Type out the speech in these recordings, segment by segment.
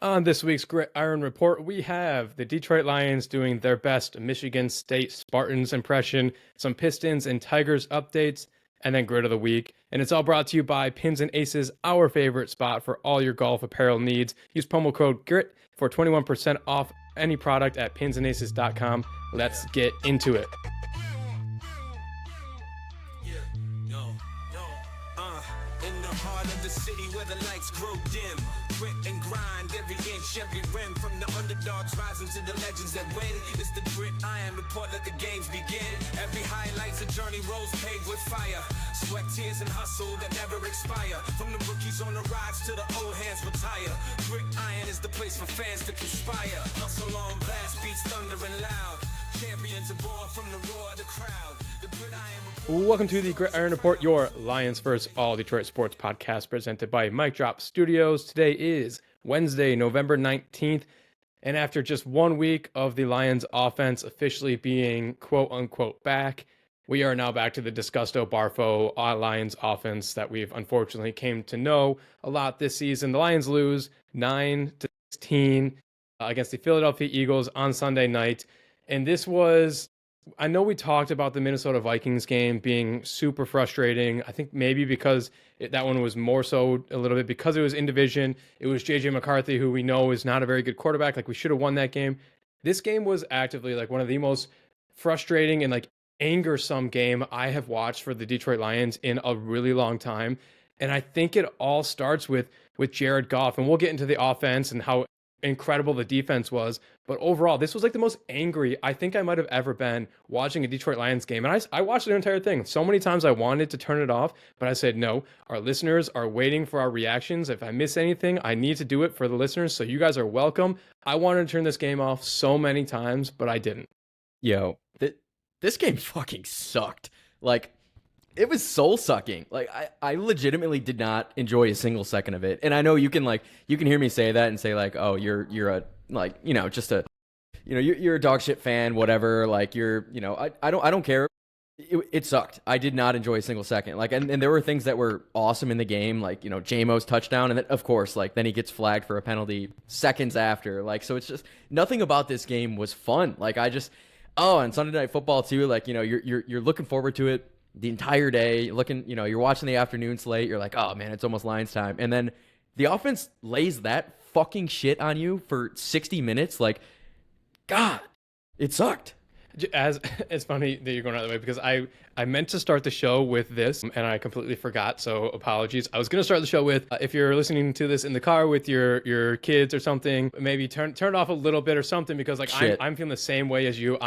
On this week's Gridiron Report, we have the Detroit Lions doing their best Michigan State Spartans impression, some Pistons and Tigers updates, and then Grid of the Week. And it's all brought to you by Pins and Aces, our favorite spot for all your golf apparel needs. Use promo code GRIT for 21% off any product at pinsandaces.com. Let's get into it. In the heart of the city where the lights grow dim, grit and grind every inch, every rim, from the underdogs rising to the legends that win. It's the Grit Iron Report, let the games begin. Every highlight's a journey, roads paved with fire, sweat, tears, and hustle that never expire. From the rookies on the rise to the old hands retire. Grit Iron is the place for fans to conspire. Hustle on blast, beats thundering loud. Champions are born from the roar of the crowd. The Grit Iron Report. Welcome to the Gridiron Report, your Lions First All Detroit Sports podcast presented by Mic Drop Studios. Today is Wednesday, November 19th, and after just 1 week of the Lions offense officially being quote-unquote back, we are now back to the Disgusto Barfo Lions offense that we've unfortunately came to know a lot this season. The Lions lose 9-16 against the Philadelphia Eagles on Sunday night, and this was... I know we talked about the Minnesota Vikings game being super frustrating. I think maybe because that one was more so a little bit because it was in division. It was J.J. McCarthy, who we know is not a very good quarterback. Like, we should have won that game. This game was actively like one of the most frustrating and like angersome game I have watched for the Detroit Lions in a really long time. And I think it all starts with Jared Goff. And we'll get into the offense and how incredible the defense was, but overall this was like the most angry I think I might have ever been watching a Detroit Lions game. And I watched the entire thing so many times. I wanted to turn it off, but I said no. Our listeners are waiting for our reactions. If I miss anything, I need to do it for the listeners, so you guys are welcome. I wanted to turn this game off so many times, but I didn't. This game fucking sucked. Like, it was soul sucking. Like, I legitimately did not enjoy a single second of it. And I know you can hear me say that and say like, oh, you're a, like, you know, just a, you know, you're a dog shit fan, whatever. Like, you're, you know, I don't care. It sucked. I did not enjoy a single second. Like, and there were things that were awesome in the game, like, you know, J-Mo's touchdown, and then of course, like, then he gets flagged for a penalty seconds after. Like, so it's just nothing about this game was fun. Like, and Sunday Night Football too. Like, you know, you're looking forward to it the entire day, you're watching the afternoon slate, you're like, oh man, it's almost Lions time. And then the offense lays that fucking shit on you for 60 minutes. Like, God, it sucked. As it's funny that you're going out that way, because I meant to start the show with this and I completely forgot, so apologies. I was going to start the show with, if you're listening to this in the car with your kids or something, maybe turn it off a little bit or something, because like I'm feeling the same way as you.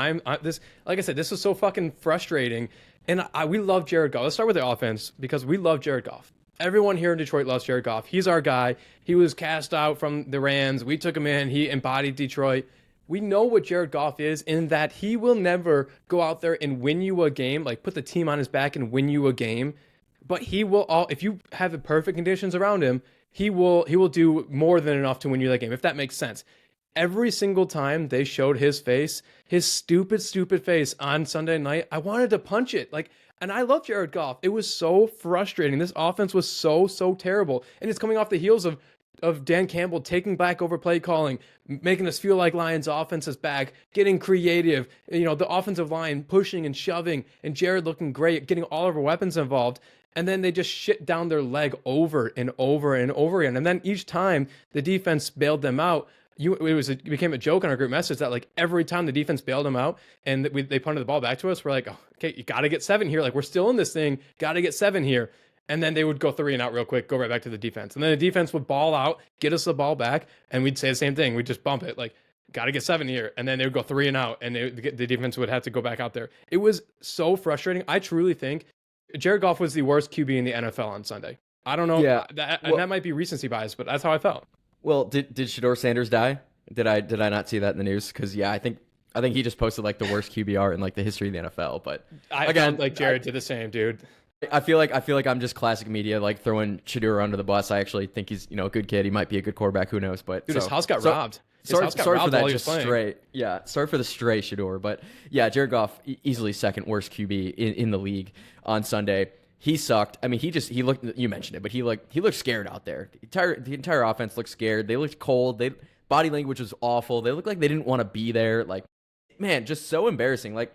This, like I said, this was so fucking frustrating. And we love Jared Goff. Let's start with the offense, because we love Jared Goff. Everyone here in Detroit loves Jared Goff. He's our guy. He was cast out from the Rams. We took him in. He embodied Detroit. We know what Jared Goff is, in that he will never go out there and win you a game, like put the team on his back and win you a game. But he will, if you have the perfect conditions around him, he will do more than enough to win you that game, if that makes sense. Every single time they showed his face, his stupid face on Sunday night, I wanted to punch it. Like, and I love Jared Goff. It was so frustrating. This offense was so terrible. And it's coming off the heels of Dan Campbell taking back over play calling, making us feel like Lions offense is back, getting creative, you know, the offensive line pushing and shoving, and Jared looking great, getting all of our weapons involved. And then they just shit down their leg over and over and over again. And then each time the defense bailed them out, it became a joke on our group message that like every time the defense bailed them out and they punted the ball back to us, we're like, oh, okay, you got to get 7 here. Like, we're still in this thing. Got to get 7 here. And then they would go 3 and out real quick, go right back to the defense. And then the defense would ball out, get us the ball back, and we'd say the same thing. We'd just bump it, like, got to get 7 here. And then they would go 3 and out, and the defense would have to go back out there. It was so frustrating. I truly think Jared Goff was the worst QB in the NFL on Sunday. I don't know. Yeah. That might be recency bias, but that's how I felt. Well, did Shedeur Sanders die? Did I not see that in the news? Because yeah, I think he just posted like the worst QBR in like the history of the NFL. But I felt like Jared did the same, dude. I feel like I'm just classic media, like throwing Shedeur under the bus. I actually think he's, you know, a good kid. He might be a good quarterback. Who knows? But dude, his house got robbed. Sorry for that. Just stray. Yeah, sorry for the stray Shedeur. But yeah, Jared Goff easily second worst QB in the league on Sunday. he sucked. I mean, he looked. You mentioned it, but he looked scared out there. The entire offense looked scared. They looked cold. Body language was awful. They looked like they didn't want to be there. Like, man, just so embarrassing. Like,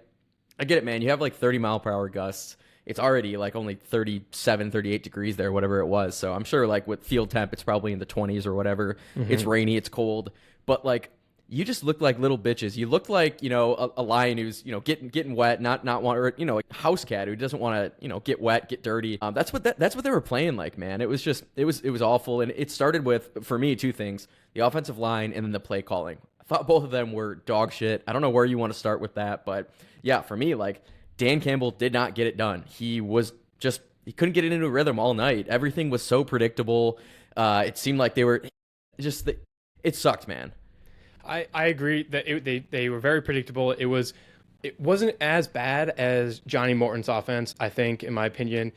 I get it, man. You have like 30-mile-per-hour gusts. It's already like only 37, 38 degrees there, whatever it was. So I'm sure like with field temp, it's probably in the 20s or whatever. It's rainy, it's cold. But like, you just look like little bitches. You look like, a lion who's, getting wet, not want, a house cat who doesn't want to, get wet, get dirty. That's what they were playing like, man. It was just, it was awful. And it started with, for me, two things: the offensive line and then the play calling. I thought both of them were dog shit. I don't know where you want to start with that, but yeah, for me, like, Dan Campbell did not get it done. He couldn't get it into a rhythm all night. Everything was so predictable. It seemed like they were just, it sucked, man. I agree that they were very predictable. It wasn't as bad as Johnny Morton's offense, I think, in my opinion,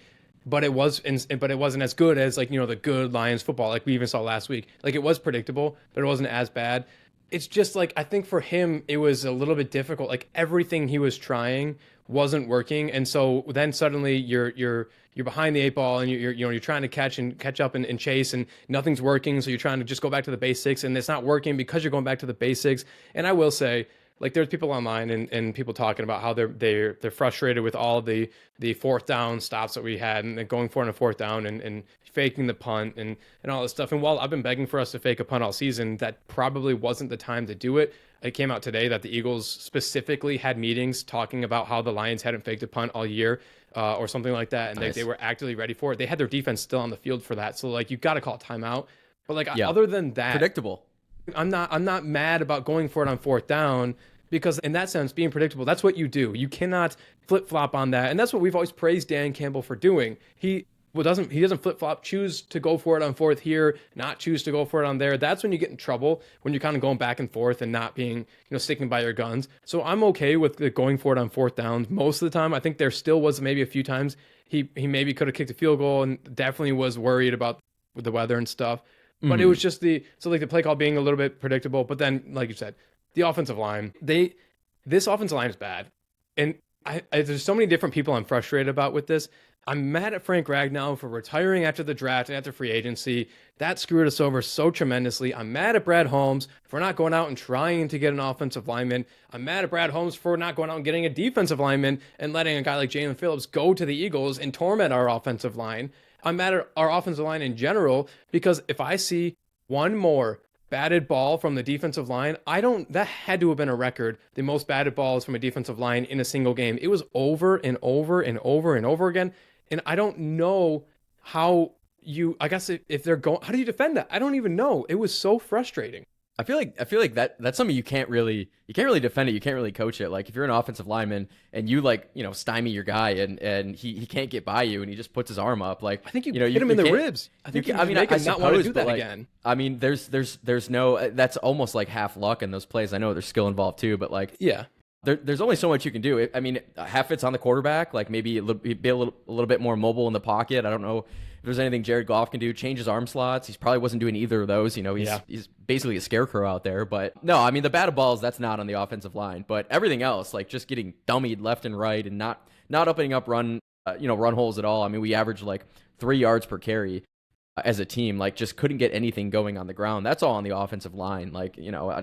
but it wasn't as good as, like, the good Lions football like we even saw last week. Like, it was predictable, but it wasn't as bad. It's just like, I think for him it was a little bit difficult. Like, everything he was trying wasn't working, and so then suddenly you're behind the eight ball, and you're trying to catch up and chase, and nothing's working, so you're trying to just go back to the basics, and it's not working because you're going back to the basics. And I will say, like, there's people online and people talking about how they're frustrated with all the fourth down stops that we had, and going for it on a fourth down and faking the punt and all this stuff. And while I've been begging for us to fake a punt all season, that probably wasn't the time to do it. It came out today that the Eagles specifically had meetings talking about how the Lions hadn't faked a punt all year, or something like that, and nice. they were actively ready for it. They had their defense still on the field for that, so like, you got to call a timeout. But like, other than that, predictable. I'm not mad about going for it on fourth down, because in that sense, being predictable, that's what you do. You cannot flip flop on that, and that's what we've always praised Dan Campbell for doing. He doesn't flip flop, choose to go for it on fourth here, not choose to go for it on there. That's when you get in trouble, when you're kind of going back and forth and not being, sticking by your guns. So I'm okay with going for it on fourth downs most of the time. I think there still was maybe a few times he maybe could have kicked a field goal, and definitely was worried about the weather and stuff. But it was just the play call being a little bit predictable. But then, like you said, the offensive line, this offensive line is bad. And there's so many different people I'm frustrated about with this. I'm mad at Frank Ragnow for retiring after the draft and after free agency. That screwed us over so tremendously. I'm mad at Brad Holmes for not going out and trying to get an offensive lineman. I'm mad at Brad Holmes for not going out and getting a defensive lineman and letting a guy like Jalen Phillips go to the Eagles and torment our offensive line. I'm mad at our offensive line in general, because if I see one more batted ball from the defensive line, that had to have been a record, the most batted balls from a defensive line in a single game. It was over and over and over and over again. And I don't know how I guess if they're going, how do you defend that? I don't even know. It was so frustrating. I feel like that's something you can't really defend it. You can't really coach it. Like, if you're an offensive lineman and you stymie your guy and he can't get by you and he just puts his arm up, like, I think you hit him in the ribs. I think I not want to do that again. I mean, there's no, that's almost like half luck in those plays. I know there's skill involved too, but like, yeah. There's only so much you can do. I mean, half it's on the quarterback. Like, maybe he'd be a little bit more mobile in the pocket. I don't know if there's anything Jared Goff can do. Change his arm slots. He probably wasn't doing either of those. He's basically a scarecrow out there. But no, I mean, the batted balls, that's not on the offensive line. But everything else, like just getting dummied left and right and not opening up run holes at all. I mean, we averaged like 3 yards per carry as a team. Like, just couldn't get anything going on the ground. That's all on the offensive line. Like,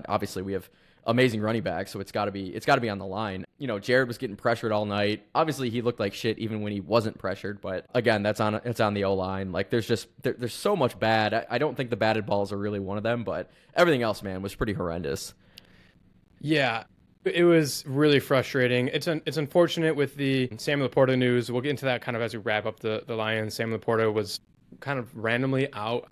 obviously we have amazing running back, so it's got to be on the line. Jared was getting pressured all night. Obviously, he looked like shit even when he wasn't pressured. But again, it's on the O line. Like, there's so much bad. I don't think the batted balls are really one of them, but everything else, man, was pretty horrendous. Yeah, it was really frustrating. It's unfortunate with the Sam Laporta news. We'll get into that kind of as we wrap up the Lions. Sam Laporta was kind of randomly out.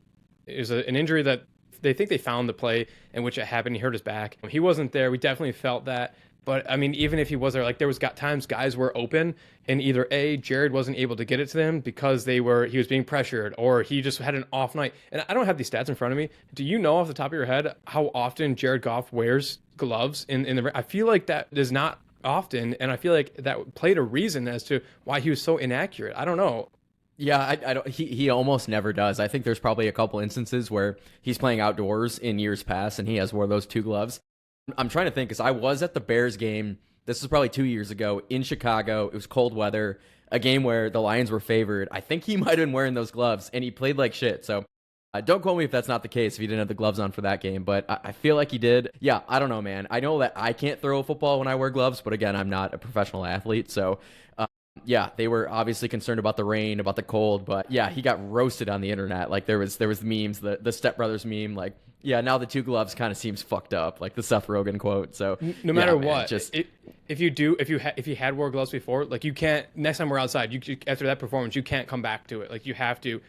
It was an injury that they think they found the play in which it happened. He hurt his back. He wasn't there. We definitely felt that. But I mean, even if he was there, like, there was times guys were open and either Jared wasn't able to get it to them because he was being pressured, or he just had an off night. And I don't have these stats in front of me. Do you know off the top of your head how often Jared Goff wears gloves in the? I feel like that is not often, and I feel like that played a reason as to why he was so inaccurate. I don't know. Yeah, I don't. He almost never does. I think there's probably a couple instances where he's playing outdoors in years past and he has wore those two gloves. I'm trying to think, because I was at the Bears game This was probably 2 years ago in Chicago. It was cold weather, a game where the Lions were favored. I think he might have been wearing those gloves, and he played like shit. So don't quote me if that's not the case, if he didn't have the gloves on for that game, but I feel like he did. Yeah, I don't know, man. I know that I can't throw a football when I wear gloves, but again, I'm not a professional athlete, so yeah, they were obviously concerned about the rain, about the cold, but yeah, he got roasted on the internet. Like there was memes, the Step Brothers meme, like, yeah, now the two gloves kind of seems fucked up, like the Seth Rogen quote. So no matter yeah, man, what, if you had wore gloves before, like you can't, next time we're outside, you after that performance, you can't come back to it. Like you have to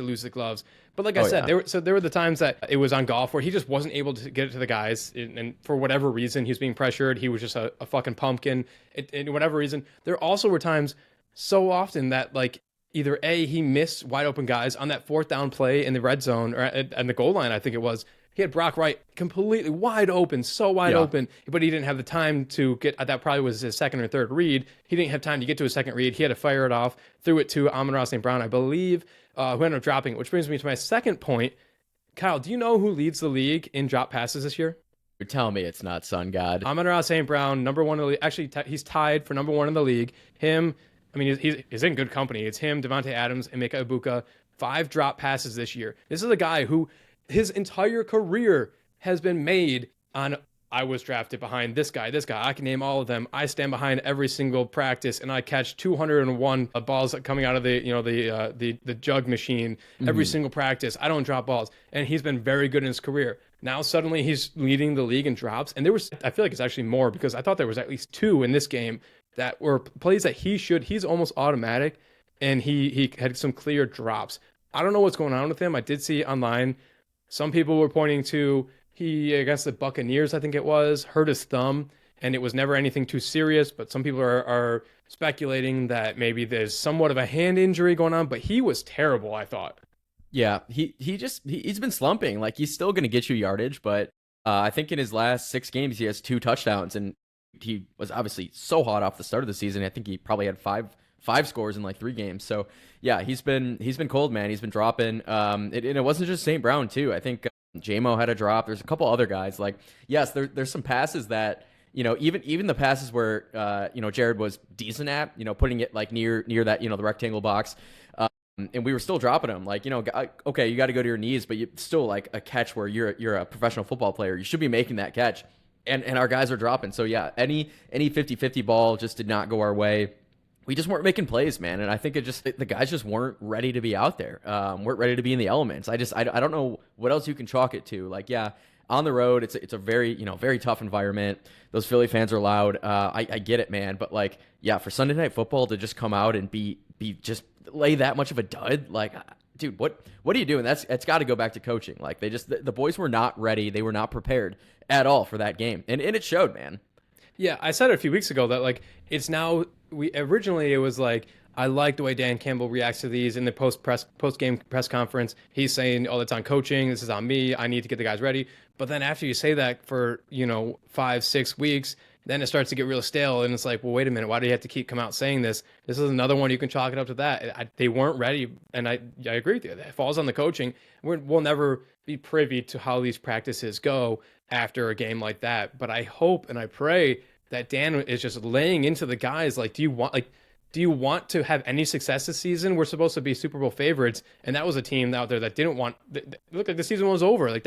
lose the gloves. But like I said, there were the times that it was on golf where he just wasn't able to get it to the guys, and for whatever reason, he was being pressured. He was just a fucking pumpkin. And whatever reason, there also were times so often that like either A, he missed wide open guys on that fourth down play in the red zone or at the goal line, I think it was. He had Brock Wright completely wide open, so wide open, but he didn't have the time to get, that probably was his second or third read. He didn't have time to get to his second read. He had to fire it off, threw it to Amon-Ra St. Brown, I believe, who ended up dropping it, which brings me to my second point. Kyle, do you know who leads the league in drop passes this year? You're telling me it's not Sun God. Amon-Ra St. Brown, number one in the league. Actually, he's tied for number one in the league. Him, I mean, he's in good company. It's him, Devontae Adams, and Emeka Egbuka. 5 drop passes this year. This is a guy who his entire career has been made on, I was drafted behind this guy. I can name all of them. I stand behind every single practice, and I catch 201 balls coming out of the jug machine every single practice. I don't drop balls, and he's been very good in his career. Now suddenly he's leading the league in drops, and I feel like it's actually more because I thought there was at least 2 in this game that were plays that he's almost automatic, and he had some clear drops. I don't know what's going on with him. I did see online some people were pointing to he against the Buccaneers, I think it was, hurt his thumb, and it was never anything too serious. But some people are speculating that maybe there's somewhat of a hand injury going on. But he was terrible, I thought. Yeah, he's been slumping. Like he's still going to get you yardage, but I think in his last 6 games he has 2 touchdowns, and he was obviously so hot off the start of the season. I think he probably had five scores in like 3 games. So yeah, he's been cold, man. He's been dropping. And it wasn't just St. Brown too. I think J-Mo had a drop. There's a couple other guys. Like, yes, there's some passes that, even the passes where, Jared was decent at, putting it like near that, the rectangle box. And we were still dropping them. Like, okay, you got to go to your knees, but you still like a catch where you're a professional football player. You should be making that catch. And our guys are dropping. So yeah, any 50-50 ball just did not go our way. We just weren't making plays, man. And I think the guys just weren't ready to be out there. Weren't ready to be in the elements. I don't know what else you can chalk it to. Like, yeah, on the road, it's a very, very tough environment. Those Philly fans are loud. I get it, man. But like, yeah, for Sunday Night Football to just come out and be just lay that much of a dud, like, dude, what are you doing? It's got to go back to coaching. Like the boys were not ready. They were not prepared at all for that game. And it showed, man. Yeah, I said it a few weeks ago that like it's now originally it was like I like the way Dan Campbell reacts to these in the post game press conference. He's saying, "Oh, it's on coaching. This is on me. I need to get the guys ready." But then after you say that for 5-6 weeks, then it starts to get real stale, and it's like, well, wait a minute, why do you have to come out saying this? This is another one you can chalk it up to that. They weren't ready, and I agree with you. It falls on the coaching. We'll never be privy to how these practices go after a game like that. But I hope and I pray that Dan is just laying into the guys. Like, do you want to have any success this season? We're supposed to be Super Bowl favorites, and that was a team out there that didn't want. Look, like the season was over. Like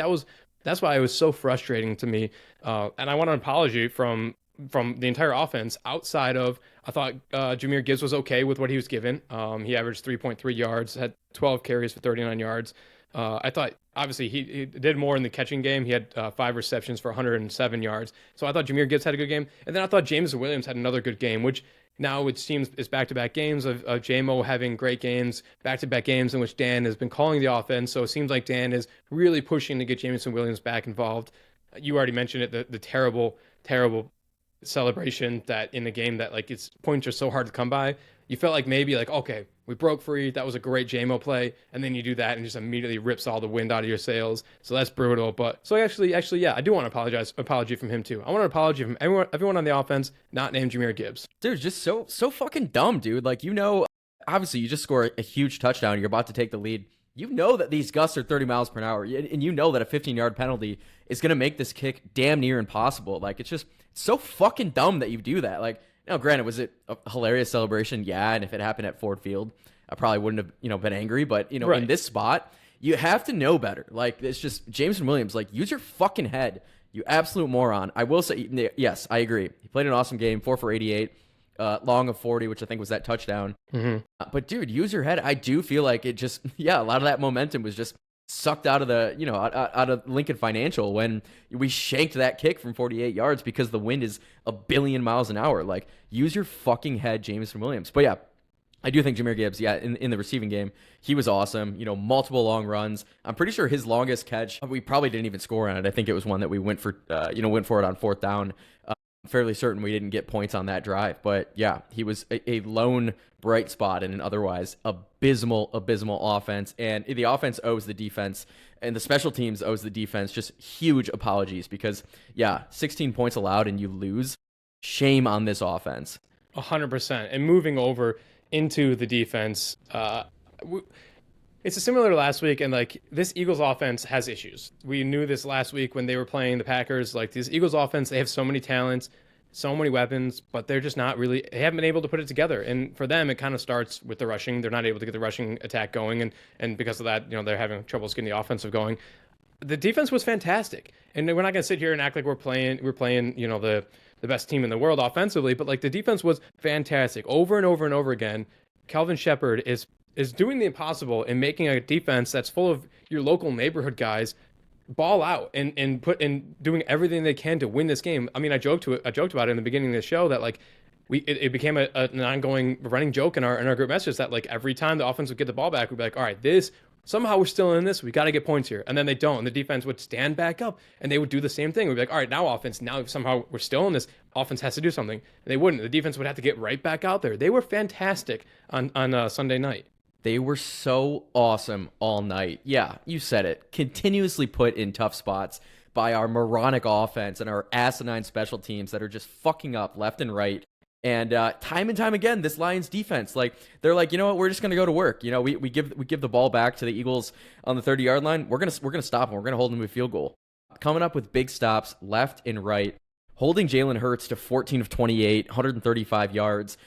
that's why it was so frustrating to me. And I want an apology from the entire offense. Outside of, I thought Jahmyr Gibbs was okay with what he was given. He averaged 3.3 yards, had 12 carries for 39 yards. I thought, obviously, he did more in the catching game. He had 5 receptions for 107 yards. So I thought Jahmyr Gibbs had a good game. And then I thought Jameson Williams had another good game, which now it seems is back-to-back games of J-Mo having great games, back-to-back games in which Dan has been calling the offense. So it seems like Dan is really pushing to get Jameson Williams back involved. You already mentioned it, the terrible, terrible celebration that in the game that like its points are so hard to come by. You felt like maybe like, okay, we broke free. That was a great J-Mo play. And then you do that and just immediately rips all the wind out of your sails. So that's brutal. But so actually, yeah, I do want an apology from him too. I want an apology from everyone on the offense, not named Jahmyr Gibbs. Dude, just so fucking dumb, dude. Like, obviously you just score a huge touchdown. You're about to take the lead. you know that these gusts are 30 miles per hour, and you know that a 15-yard penalty is going to make this kick damn near impossible. Like, it's just so fucking dumb that you do that. Like, now, granted, was it a hilarious celebration? Yeah, and if it happened at Ford Field, I probably wouldn't have, been angry. But, in this spot, you have to know better. Like, it's just Jameson Williams, like, use your fucking head, you absolute moron. I will say, yes, I agree. He played an awesome game, 4 for 88. Long of 40, which I think was that touchdown. But dude, use your head. I do feel like it just, a lot of that momentum was just sucked out of the, out of Lincoln Financial when we shanked that kick from 48 yards because the wind is a billion miles an hour. Like, use your fucking head, Jameson Williams. But yeah, I do think Jahmyr Gibbs, in the receiving game, he was awesome. Multiple long runs. I'm pretty sure his longest catch, we probably didn't even score on it. I think it was one that we went for it on fourth down. Fairly certain we didn't get points on that drive, but yeah, he was a lone bright spot in an otherwise abysmal offense, and the offense owes the defense, and the special teams owes the defense just huge apologies because 16 points allowed and you lose. Shame on this offense. 100%. And moving over into the defense, it's a similar last week, and like this Eagles offense has issues. We knew this last week when they were playing the Packers. Like this Eagles offense, they have so many talents, so many weapons, but they're just not really, they haven't been able to put it together. And for them, it kind of starts with the rushing. They're not able to get the rushing attack going, and because of that, they're having troubles getting the offensive going. The defense was fantastic, and we're not going to sit here and act like we're playing the best team in the world offensively, but like the defense was fantastic over and over and over again. Calvin Shepard is doing the impossible and making a defense that's full of your local neighborhood guys ball out and doing everything they can to win this game. I mean, I joked about it in the beginning of the show that like it became an ongoing running joke in our group messages that like every time the offense would get the ball back, we'd be like, all right, somehow we're still in this. We got to get points here. And then they don't. And the defense would stand back up and they would do the same thing. We'd be like, all right, now offense, now somehow we're still in this. Offense has to do something. And they wouldn't. The defense would have to get right back out there. They were fantastic on Sunday night. They were so awesome all night. Yeah, you said it. Continuously put in tough spots by our moronic offense and our asinine special teams that are just fucking up left and right. And time and time again, this Lions defense, like they're like, you know what, we're just gonna go to work. We give the ball back to the Eagles on the 30-yard line. We're gonna stop them. We're gonna hold them to a field goal. Coming up with big stops left and right, holding Jalen Hurts to 14 of 28, 135 yards.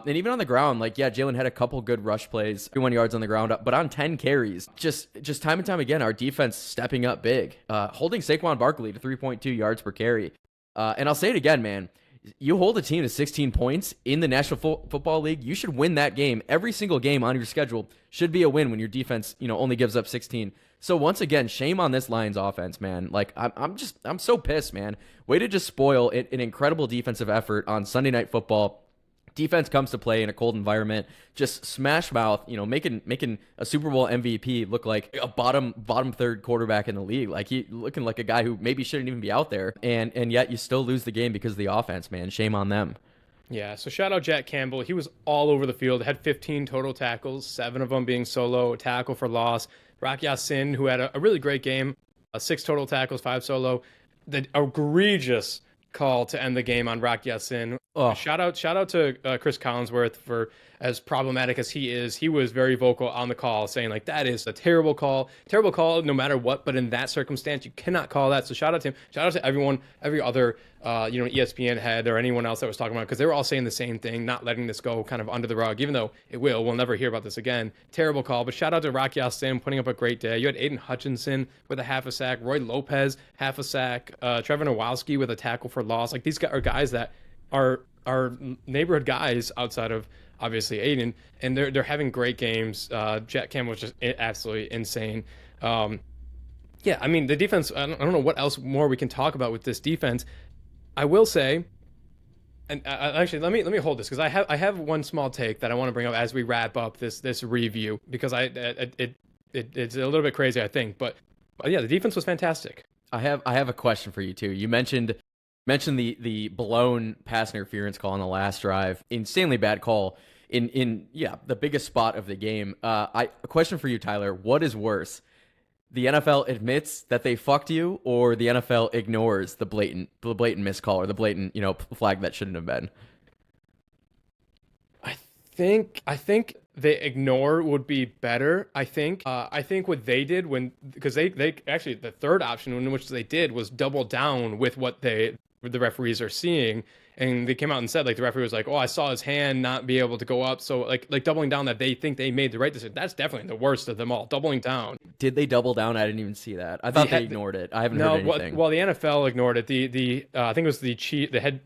And even on the ground, like, Jalen had a couple good rush plays, 31 yards on the ground, but on 10 carries, just time and time again, our defense stepping up big, holding Saquon Barkley to 3.2 yards per carry. And I'll say it again, man, you hold a team to 16 points in the National Football League, you should win that game. Every single game on your schedule should be a win when your defense, only gives up 16. So once again, shame on this Lions offense, man. Like, I'm so pissed, man. Way to just spoil an incredible defensive effort on Sunday Night Football. Defense comes to play in a cold environment, just smash mouth, making a Super Bowl MVP look like a bottom third quarterback in the league. Like he looking like a guy who maybe shouldn't even be out there. And yet you still lose the game because of the offense, man. Shame on them. Yeah, so shout out Jack Campbell. He was all over the field, had 15 total tackles, 7 of them being solo, a tackle for loss. Rock Ya-Sin, who had a really great game, 6 total tackles, 5 solo. The egregious call to end the game on Rock Ya-Sin. Oh. Shout out to Chris Collinsworth for, as problematic as he is, he was very vocal on the call saying like, that is a terrible call no matter what, but in that circumstance you cannot call that. So shout out to him, shout out to everyone, every other ESPN head or anyone else that was talking about it, because they were all saying the same thing, not letting this go kind of under the rug, even though we'll never hear about this again. Terrible call. But shout out to Rock Ya-Sin putting up a great day. You had Aiden Hutchinson with a half a sack, Roy Lopez half a sack, Trevor Nowalski with a tackle for loss. Like these are guys that are neighborhood guys outside of obviously Aiden, and they're having great games. Jack Campbell was just absolutely insane. I mean the defense. I don't know what else more we can talk about with this defense. I will say, and actually let me hold this because I have one small take that I want to bring up as we wrap up this review because it's a little bit crazy I think, but yeah, the defense was fantastic. I have a question for you too. You mentioned the blown pass interference call on the last drive. Insanely bad call in the biggest spot of the game. A question for you, Tyler. What is worse? The NFL admits that they fucked you, or the NFL ignores the blatant missed call or the blatant flag that shouldn't have been? I think they ignore would be better. I think. I think what they did because they actually the third option in which they did was double down with what the referees are seeing, and they came out and said like the referee was like, oh, I saw his hand not be able to go up, so like doubling down that they think they made the right decision. That's definitely the worst of them all. Doubling down. Did they double down? I didn't even see that. I thought they ignored it. I haven't heard anything. Well, the NFL ignored it. I think it was the head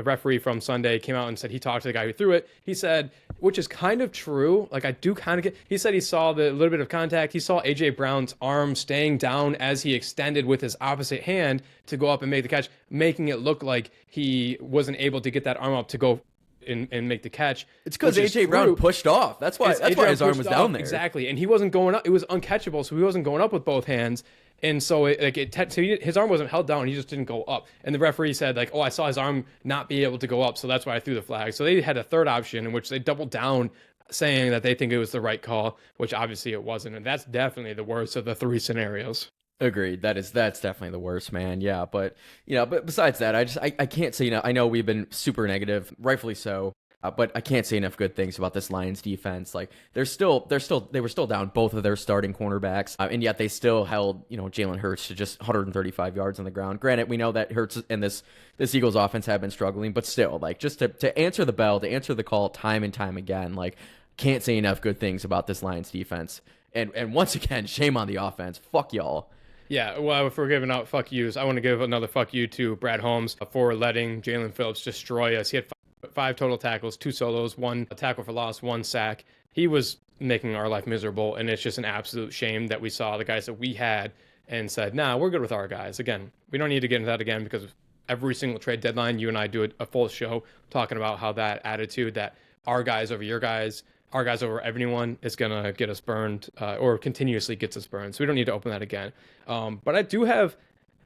referee from Sunday came out and said he talked to the guy who threw it. He said, which is kind of true. Like I do kind of get. He said he saw the little bit of contact. He saw AJ Brown's arm staying down as he extended with his opposite hand to go up and make the catch, making it look like he wasn't able to get that arm up to go and make the catch. It's because AJ Brown pushed off. That's why his arm was down there. Exactly, and he wasn't going up. It was uncatchable, so he wasn't going up with both hands. And so his arm wasn't held down. He just didn't go up. And the referee said like, oh, I saw his arm not be able to go up, so that's why I threw the flag. So they had a third option in which they doubled down, saying that they think it was the right call, which obviously it wasn't. And that's definitely the worst of the three scenarios. Agreed. That's definitely the worst, man. Yeah, but but besides that, I can't say, I know we've been super negative, rightfully so. But I can't say enough good things about this Lions defense. Like they were still down both of their starting cornerbacks, and yet they still held Jalen Hurts to just 135 yards on the ground. Granted, we know that Hurts and this Eagles offense have been struggling, but still, like just to answer the bell, to answer the call time and time again, like can't say enough good things about this Lions defense. And once again, shame on the offense. Fuck y'all. Yeah, well, if we're giving out fuck yous, I want to give another fuck you to Brad Holmes for letting Jalen Phillips destroy us. He had five total tackles, 2 solos, 1 tackle for loss, 1 sack. He was making our life miserable, and it's just an absolute shame that we saw the guys that we had and said, nah, we're good with our guys. Again, we don't need to get into that again because every single trade deadline, you and I do a full show talking about how that attitude that our guys over your guys, our guys over everyone is going to get us burned or continuously gets us burned. So we don't need to open that again. But I do have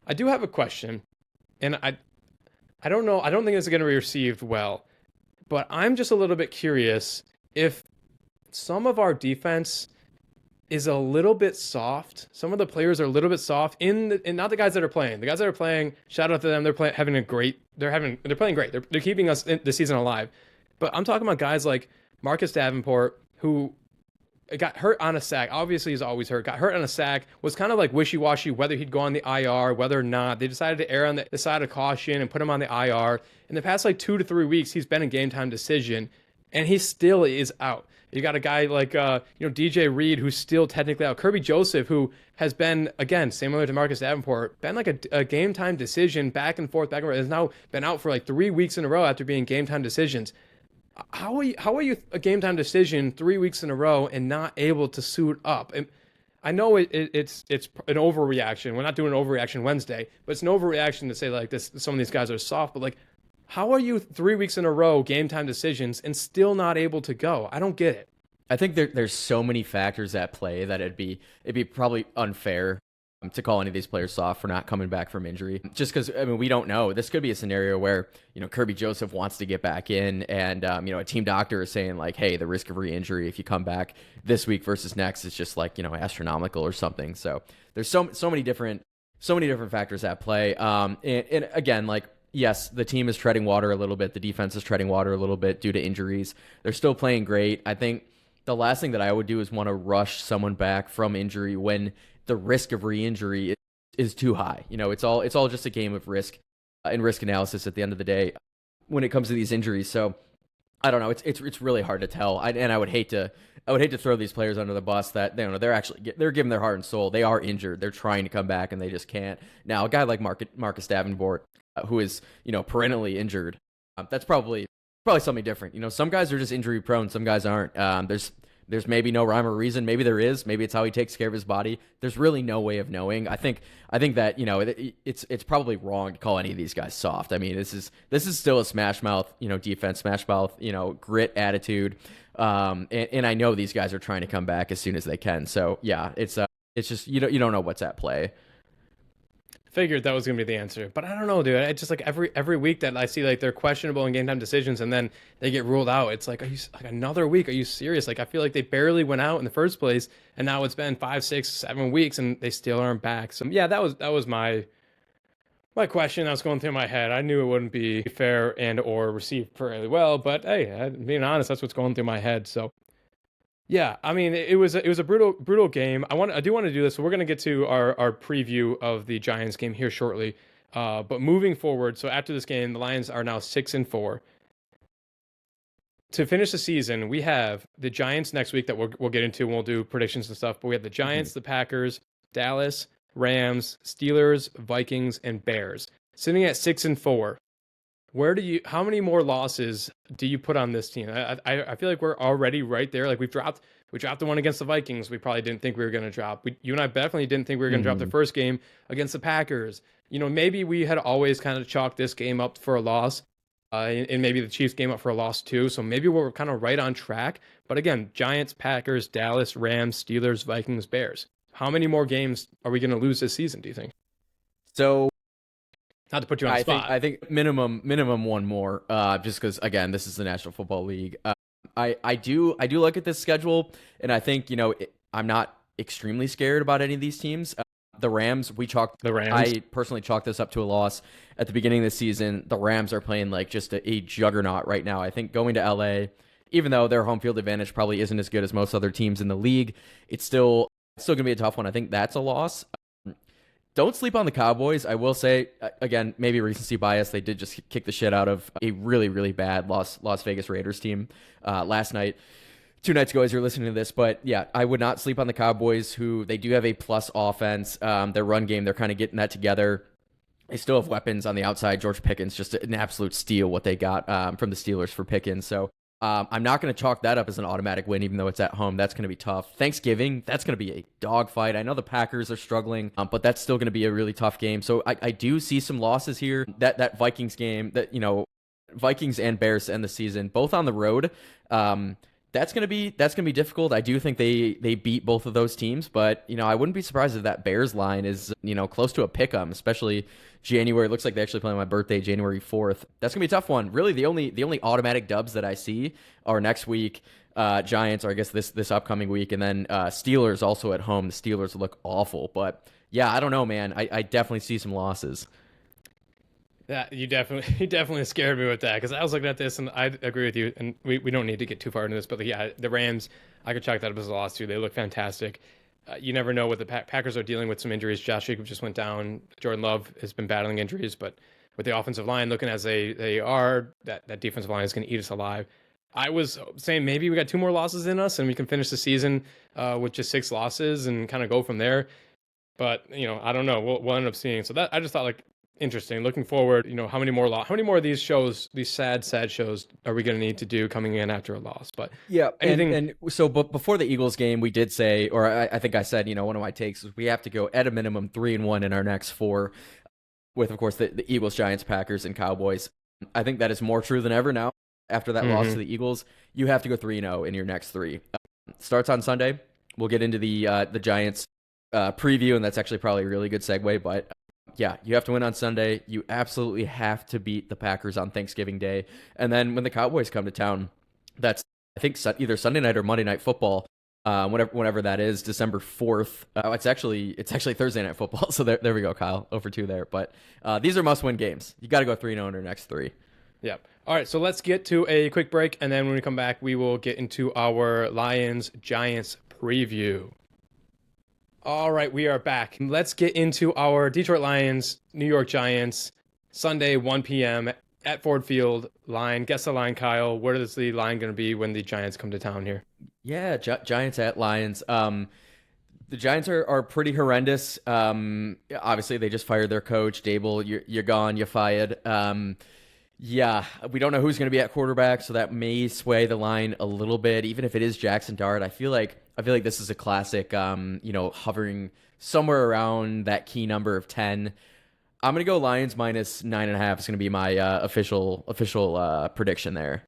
a question, and I don't know. I don't think it's going to be received well, but I'm just a little bit curious if some of our defense is a little bit soft. Some of the players are a little bit soft and not the guys that are playing. The guys that are playing, shout out to them. They're playing great. They're playing great. They're keeping us in the season alive. But I'm talking about guys like Marcus Davenport, who got hurt on a sack. Obviously, he's always hurt. Got hurt on a sack. Was kind of like wishy-washy whether he'd go on the IR, whether or not. They decided to err on the side of caution and put him on the IR. In the past, like 2 to 3 weeks, he's been in game time decision, and he still is out. You got a guy like DJ Reed, who's still technically out. Kirby Joseph, who has been, again, similar to Marcus Davenport, been like a game time decision back and forth, has now been out for like 3 weeks in a row after being game time decisions. How are you a game time decision 3 weeks in a row and not able to suit up? And I know it's an overreaction. We're not doing an overreaction Wednesday, but it's an overreaction to say like this. Some of these guys are soft, but like, how are you 3 weeks in a row game time decisions and still not able to go? I don't get it. I think there's so many factors at play that it'd be probably unfair to call any of these players soft for not coming back from injury. Just because, I mean, we don't know. This could be a scenario where, Kirby Joseph wants to get back in and, a team doctor is saying like, hey, the risk of re-injury if you come back this week versus next is just like, astronomical or something. So there's so many different factors at play. And again, like, yes, the team is treading water a little bit. The defense is treading water a little bit due to injuries. They're still playing great. I think the last thing that I would do is want to rush someone back from injury when the risk of re-injury is too high. It's all just a game of risk and risk analysis at the end of the day when it comes to these injuries. So I don't know. It's really hard to tell. I would hate to throw these players under the bus that they're giving their heart and soul. They are injured. They're trying to come back and they just can't. Now a guy like Marcus Davenport, who is perennially injured, that's probably something different. Some guys are just injury prone. Some guys aren't. There's maybe no rhyme or reason. Maybe there is. Maybe it's how he takes care of his body. There's really no way of knowing. I think that it's probably wrong to call any of these guys soft. I mean, this is still a smash mouth defense, smash mouth grit attitude. And I know these guys are trying to come back as soon as they can. So yeah, it's just you don't know what's at play. Figured that was gonna be the answer, but I don't know, dude. I just like every week that I see like they're questionable in game time decisions and then they get ruled out. It's like, are you like another week? Are you serious? Like I feel like they barely went out in the first place, and now it's been 5, 6, 7 weeks and they still aren't back. So yeah, that was my question that was going through my head. I knew it wouldn't be fair and or received fairly well, but hey, being honest, that's what's going through my head. So Yeah, I mean, it was a brutal game. I do want to do this. So we're gonna get to our preview of the Giants game here shortly. But moving forward, so after this game, the Lions are now 6-4. To finish the season, we have the Giants next week that we'll get into and we'll do predictions and stuff. But we have the Giants, the Packers, Dallas, Rams, Steelers, Vikings, and Bears. Sitting at 6-4. How many more losses do you put on this team? I feel like we're already right there. Like we dropped the one against the Vikings. We probably didn't think we were going to drop. You and I definitely didn't think we were going to drop the first game against the Packers. Maybe we had always kind of chalked this game up for a loss. And maybe the Chiefs game up for a loss too. So maybe we're kind of right on track. But again, Giants, Packers, Dallas, Rams, Steelers, Vikings, Bears. How many more games are we going to lose this season, do you think? So not to put you on the spot. I think minimum one more. Just because again, this is the National Football League. I do look at this schedule, and I think I'm not extremely scared about any of these teams. The Rams, I personally chalked this up to a loss at the beginning of the season. The Rams are playing like just a juggernaut right now. I think going to LA, even though their home field advantage probably isn't as good as most other teams in the league, it's still going to be a tough one. I think that's a loss. Don't sleep on the Cowboys. I will say, again, maybe recency bias. They did just kick the shit out of a really, really bad Las Vegas Raiders team last night. 2 nights ago as you're listening to this. But yeah, I would not sleep on the Cowboys, who they do have a plus offense. Their run game, they're kind of getting that together. They still have weapons on the outside. George Pickens, just an absolute steal what they got from the Steelers for Pickens. So I'm not going to chalk that up as an automatic win, even though it's at home. That's going to be tough. Thanksgiving, that's going to be a dogfight. I know the Packers are struggling, but that's still going to be a really tough game. So I do see some losses here. That Vikings game, Vikings and Bears to end the season, both on the road. That's gonna be difficult. I do think they beat both of those teams, but I wouldn't be surprised if that Bears line is close to a pick 'em, especially January. It looks like they actually play on my birthday, January 4th. That's gonna be a tough one. Really, the only automatic dubs that I see are next week, Giants, or I guess this upcoming week, and then Steelers also at home. The Steelers look awful, but yeah, I don't know, man. I definitely see some losses. Yeah, you definitely scared me with that, because I was looking at this and I agree with you, and we don't need to get too far into this, but yeah, the Rams, I could chalk that up as a loss too. They look fantastic. You never know what the Packers are dealing with some injuries. Josh Jacobs just went down. Jordan Love has been battling injuries, but with the offensive line looking as they are, that defensive line is going to eat us alive. I was saying maybe we got 2 more losses in us and we can finish the season with just 6 losses and kind of go from there. But I don't know. We'll end up seeing. So that I just thought like. Interesting. Looking forward, how many more of these shows, these sad shows, are we going to need to do coming in after a loss? But yeah, and so, but before the Eagles game, we did say, or I think I said, one of my takes is we have to go at a minimum 3-1 in our next 4, with of course the Eagles, Giants, Packers, and Cowboys. I think that is more true than ever now. After that loss to the Eagles, you have to go 3-0 in your next 3. Starts on Sunday. We'll get into the Giants preview, and that's actually probably a really good segue, but. Yeah, you have to win on Sunday. You absolutely have to beat the Packers on Thanksgiving Day. And then when the Cowboys come to town, that's, I think, either Sunday night or Monday Night Football, whenever that is, December 4th. It's actually Thursday Night Football. So there we go, Kyle. 0-2 there. But these are must-win games. You got to go 3-0 in your next 3. Yep. All right, so let's get to a quick break. And then when we come back, we will get into our Lions-Giants preview. All right, we are back. Let's get into our Detroit Lions, New York Giants, Sunday, 1 p.m. at Ford Field. Line. Guess the line, Kyle. Where is the line going to be when the Giants come to town here? Yeah, Giants at Lions. The Giants are pretty horrendous. Obviously, they just fired their coach, Dable. You're gone. You're fired. Yeah, we don't know who's going to be at quarterback, so that may sway the line a little bit. Even if it is Jackson Dart, I feel like this is a classic. Hovering somewhere around that key number of 10. I'm going to go Lions minus 9.5. It's going to be my official prediction there.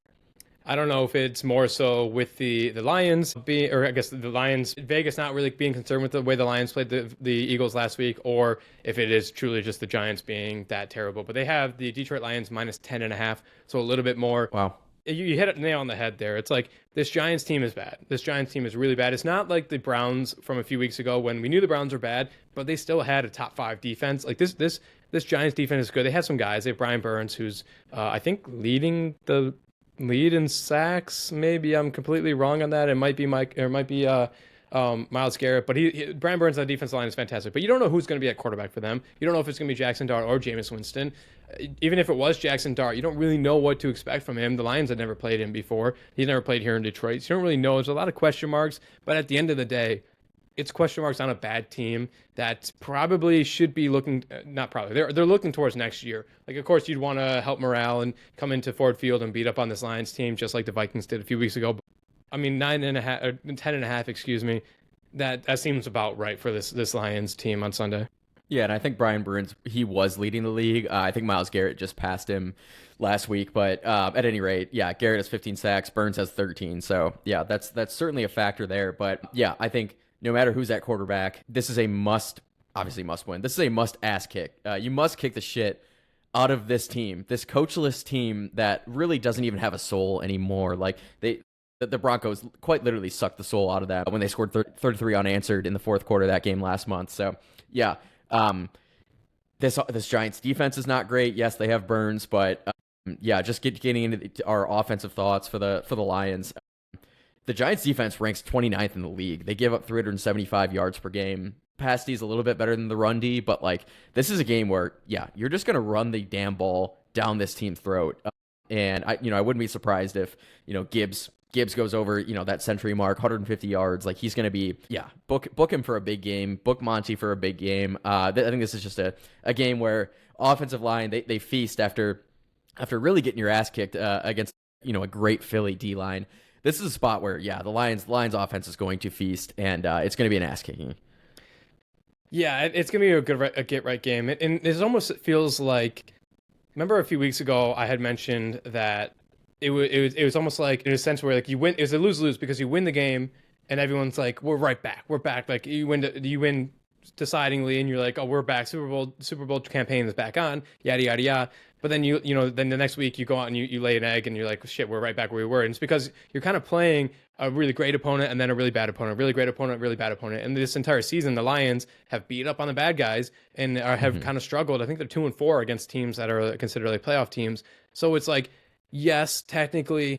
I don't know if it's more so with the Lions being, or I guess the Lions, Vegas not really being concerned with the way the Lions played the Eagles last week, or if it is truly just the Giants being that terrible. But they have the Detroit Lions minus 10.5, so a little bit more. Wow. You hit it nail on the head there. It's like this Giants team is bad. This Giants team is really bad. It's not like the Browns from a few weeks ago when we knew the Browns were bad, but they still had a top 5 defense. Like this Giants defense is good. They have some guys. They have Brian Burns, who's I think leading the lead in sacks. Maybe I'm completely wrong on that. It might be Mike, or it might be Myles Garrett, but Brian Burns on the defensive line is fantastic. But you don't know who's going to be at quarterback for them. You don't know if it's going to be Jackson Dart or Jameis Winston. Even if it was Jackson Dart, you don't really know what to expect from him. The Lions had never played him before. He's never played here in Detroit. So you don't really know. There's a lot of question marks. But at the end of the day, it's question marks on a bad team that probably should be looking, not probably, they're looking towards next year. Like, of course, you'd want to help morale and come into Ford Field and beat up on this Lions team just like the Vikings did a few weeks ago. I mean, 9.5 or 10.5, excuse me. That seems about right for this Lions team on Sunday. Yeah, and I think Brian Burns, he was leading the league. I think Myles Garrett just passed him last week, but at any rate, yeah, Garrett has 15 sacks, Burns has 13. So yeah, that's certainly a factor there. But yeah, I think no matter who's at quarterback, this is a obviously must win. This is a must ass kick. You must kick the shit out of this team, this coachless team that really doesn't even have a soul anymore. Like the Broncos quite literally sucked the soul out of that when they scored 33 unanswered in the fourth quarter of that game last month. So yeah, this Giants defense is not great. Yes, they have Burns, but yeah, just getting into our offensive thoughts for the Lions. The Giants defense ranks 29th in the league. They give up 375 yards per game. Pass D is a little bit better than the run D, but like this is a game where, yeah, you're just going to run the damn ball down this team's throat. And I wouldn't be surprised if, Gibbs goes over, that century mark, 150 yards. Like he's going to be, yeah, book him for a big game, book Monty for a big game. I think this is just a game where offensive line, they feast after really getting your ass kicked against, a great Philly D line. This is a spot where, yeah, the Lions offense is going to feast, and it's going to be an ass kicking. Yeah, it's going to be a get right game. And it almost feels like, remember a few weeks ago, I had mentioned that it was almost like in a sense where like you win, it's a lose-lose because you win the game and everyone's like, we're right back. We're back. Like you win decidingly and you're like, oh, we're back. Super Bowl campaign is back on, yada, yada, yada. But then then the next week you go out and you lay an egg and you're like, shit, we're right back where we were. And it's because you're kind of playing a really great opponent and then a really bad opponent, really great opponent, really bad opponent. And this entire season, the Lions have beat up on the bad guys and have kind of struggled. I think they're 2-4 against teams that are considered like playoff teams. So it's like, yes, technically,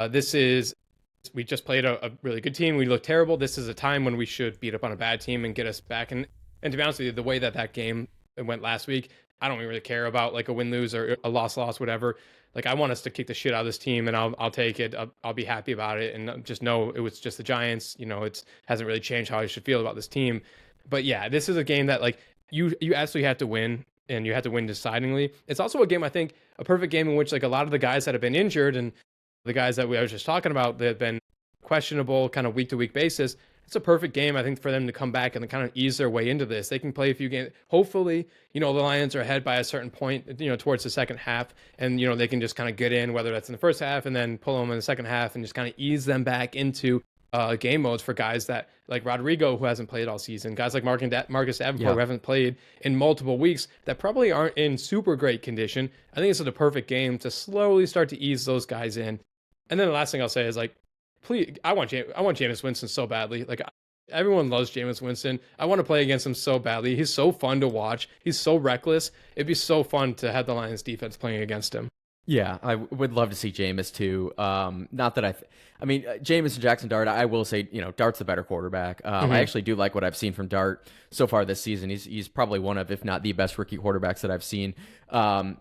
we just played a really good team. We look terrible. This is a time when we should beat up on a bad team and get us back. And to be honest with you, the way that game went last week, I don't really care about like a win-lose or a loss, whatever. Like I want us to kick the shit out of this team and I'll take it. I'll be happy about it and just know it was just the Giants. It hasn't really changed how I should feel about this team. But yeah, this is a game that like you absolutely have to win and you have to win decidingly. It's also a game, I think, a perfect game in which like a lot of the guys that have been injured and the guys that I was just talking about that have been questionable kind of week-to-week basis, it's a perfect game, I think, for them to come back and kind of ease their way into this. They can play a few games. Hopefully, the Lions are ahead by a certain point, towards the second half, and, they can just kind of get in, whether that's in the first half and then pull them in the second half and just kind of ease them back into game modes for guys that like Rodrigo, who hasn't played all season, guys like Marcus Davenport, who haven't played in multiple weeks, that probably aren't in super great condition. I think this is the perfect game to slowly start to ease those guys in. And then the last thing I'll say is like, please, I want Jameis Winston so badly. Like everyone loves Jameis Winston. I want to play against him so badly. He's so fun to watch. He's so reckless. It'd be so fun to have the Lions defense playing against him. Yeah, I would love to see Jameis too. Not that Jameis and Jackson Dart, I will say, Dart's the better quarterback. I actually do like what I've seen from Dart so far this season. He's probably one of, if not the best rookie quarterbacks that I've seen.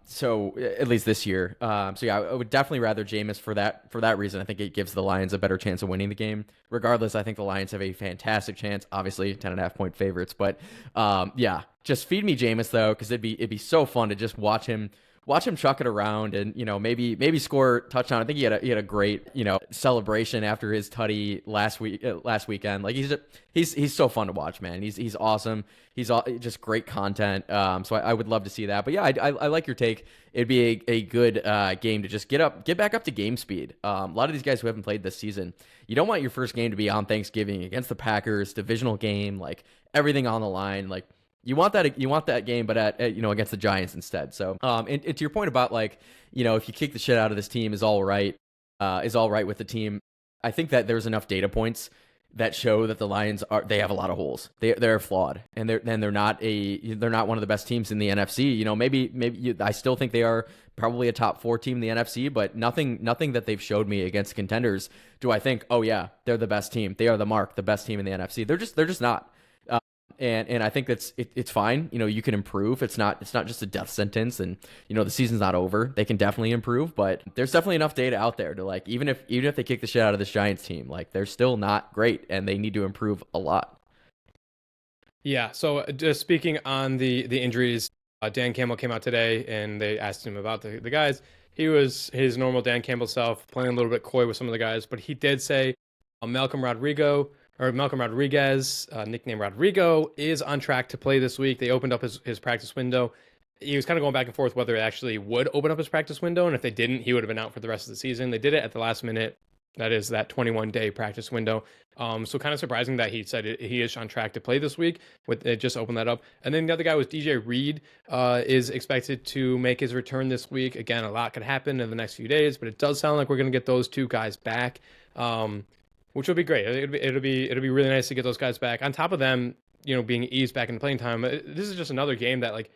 So at least this year. So yeah, I would definitely rather Jameis for that reason. I think it gives the Lions a better chance of winning the game. Regardless, I think the Lions have a fantastic chance. Obviously, 10.5 point favorites, but yeah, just feed me Jameis though, because it'd be so fun to just watch him chuck it around and, maybe score a touchdown. I think he had a great, celebration after his tutty last weekend. Like he's so fun to watch, man. He's awesome. He's just great content. So I would love to see that. But yeah, I like your take. It'd be a good game to just get back up to game speed. A lot of these guys who haven't played this season, you don't want your first game to be on Thanksgiving against the Packers, divisional game, like everything on the line. Like, you want that game, but against the Giants instead. So, and to your point about like, if you kick the shit out of this team is all right with the team. I think that there's enough data points that show that the Lions they have a lot of holes. They're flawed, and they're not one of the best teams in the NFC. I still think they are probably a top 4 team in the NFC, but nothing that they've showed me against contenders do I think, oh yeah, they're the best team. They are the best team in the NFC. They're just not. And I think it's fine. You can improve. It's not just a death sentence, and the season's not over. They can definitely improve, but there's definitely enough data out there to even if they kick the shit out of this Giants team, they're still not great, and they need to improve a lot. Yeah. So just speaking on the injuries, Dan Campbell came out today and they asked him about the guys. He was his normal Dan Campbell self, playing a little bit coy with some of the guys, but he did say Malcolm Rodriguez, nicknamed Rodrigo, is on track to play this week. They opened up his practice window. He was kind of going back and forth whether it actually would open up his practice window, and if they didn't, he would have been out for the rest of the season. They did it at the last minute. That is that 21-day practice window. So kind of surprising that he said he is on track to play this week. With it, just opened that up. And then the other guy was DJ Reed, is expected to make his return this week. Again, a lot could happen in the next few days, but it does sound like we're going to get those 2 guys back, which will be great. It'll be really nice to get those guys back. On top of them, being eased back into playing time. This is just another game that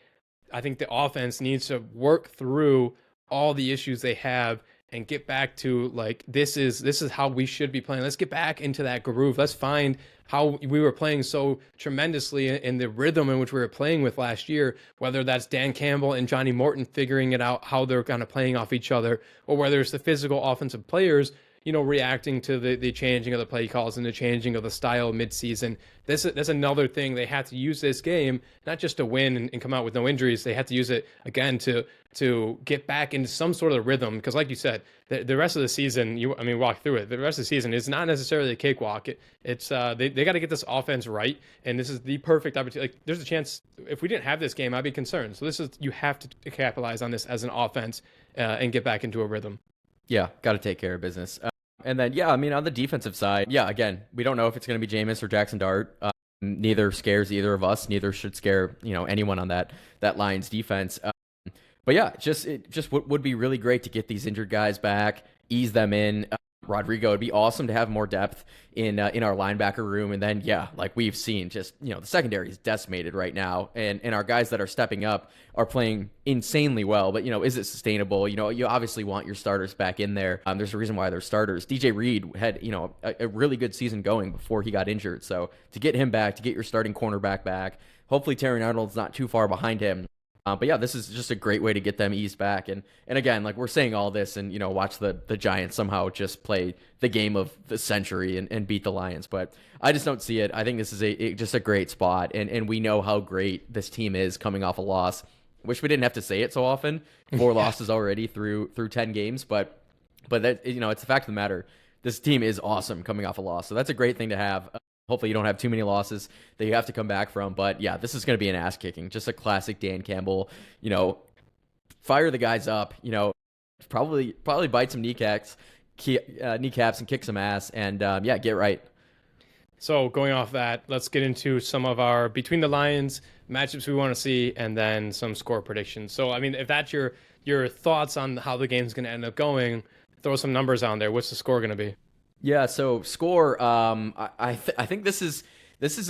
I think the offense needs to work through all the issues they have and get back to this is how we should be playing. Let's get back into that groove. Let's find how we were playing so tremendously in the rhythm in which we were playing with last year, whether that's Dan Campbell and Johnny Morton figuring it out, how they're kind of playing off each other, or whether it's the physical offensive players, reacting to the changing of the play calls and the changing of the style mid-season. That's another thing. They had to use this game, not just to win and come out with no injuries. They had to use it, again, to get back into some sort of rhythm. Because like you said, the rest of the season, walk through it. The rest of the season is not necessarily a cakewalk. It's they got to get this offense right. And this is the perfect opportunity. There's a chance, if we didn't have this game, I'd be concerned. So you have to capitalize on this as an offense and get back into a rhythm. Yeah, got to take care of business. And then, on the defensive side, again, we don't know if it's going to be Jameis or Jackson Dart. Neither scares either of us. Neither should scare, anyone on that Lions defense. But it just would be really great to get these injured guys back, ease them in. Rodrigo, it'd be awesome to have more depth in our linebacker room. And then, like we've seen, just, the secondary is decimated right now. And our guys that are stepping up are playing insanely well. But, is it sustainable? You obviously want your starters back in there. There's a reason why they're starters. DJ Reed had, a really good season going before he got injured. So to get him back, to get your starting cornerback back, hopefully Terry Arnold's not too far behind him. But this is just a great way to get them eased back. And again, we're saying all this and, watch the Giants somehow just play the game of the century and beat the Lions. But I just don't see it. I think this is just a great spot. And we know how great this team is coming off a loss. Wish we didn't have to say it so often. 4 losses already through 10 games. But that, it's the fact of the matter. This team is awesome coming off a loss. So that's a great thing to have. Hopefully you don't have too many losses that you have to come back from. But this is going to be an ass kicking. Just a classic Dan Campbell, fire the guys up, probably bite some kneecaps and kick some ass and get right. So going off that, let's get into some of our between the Lions matchups we want to see and then some score predictions. So, if that's your thoughts on how the game's going to end up going, throw some numbers on there. What's the score going to be? Yeah, so score. I think this is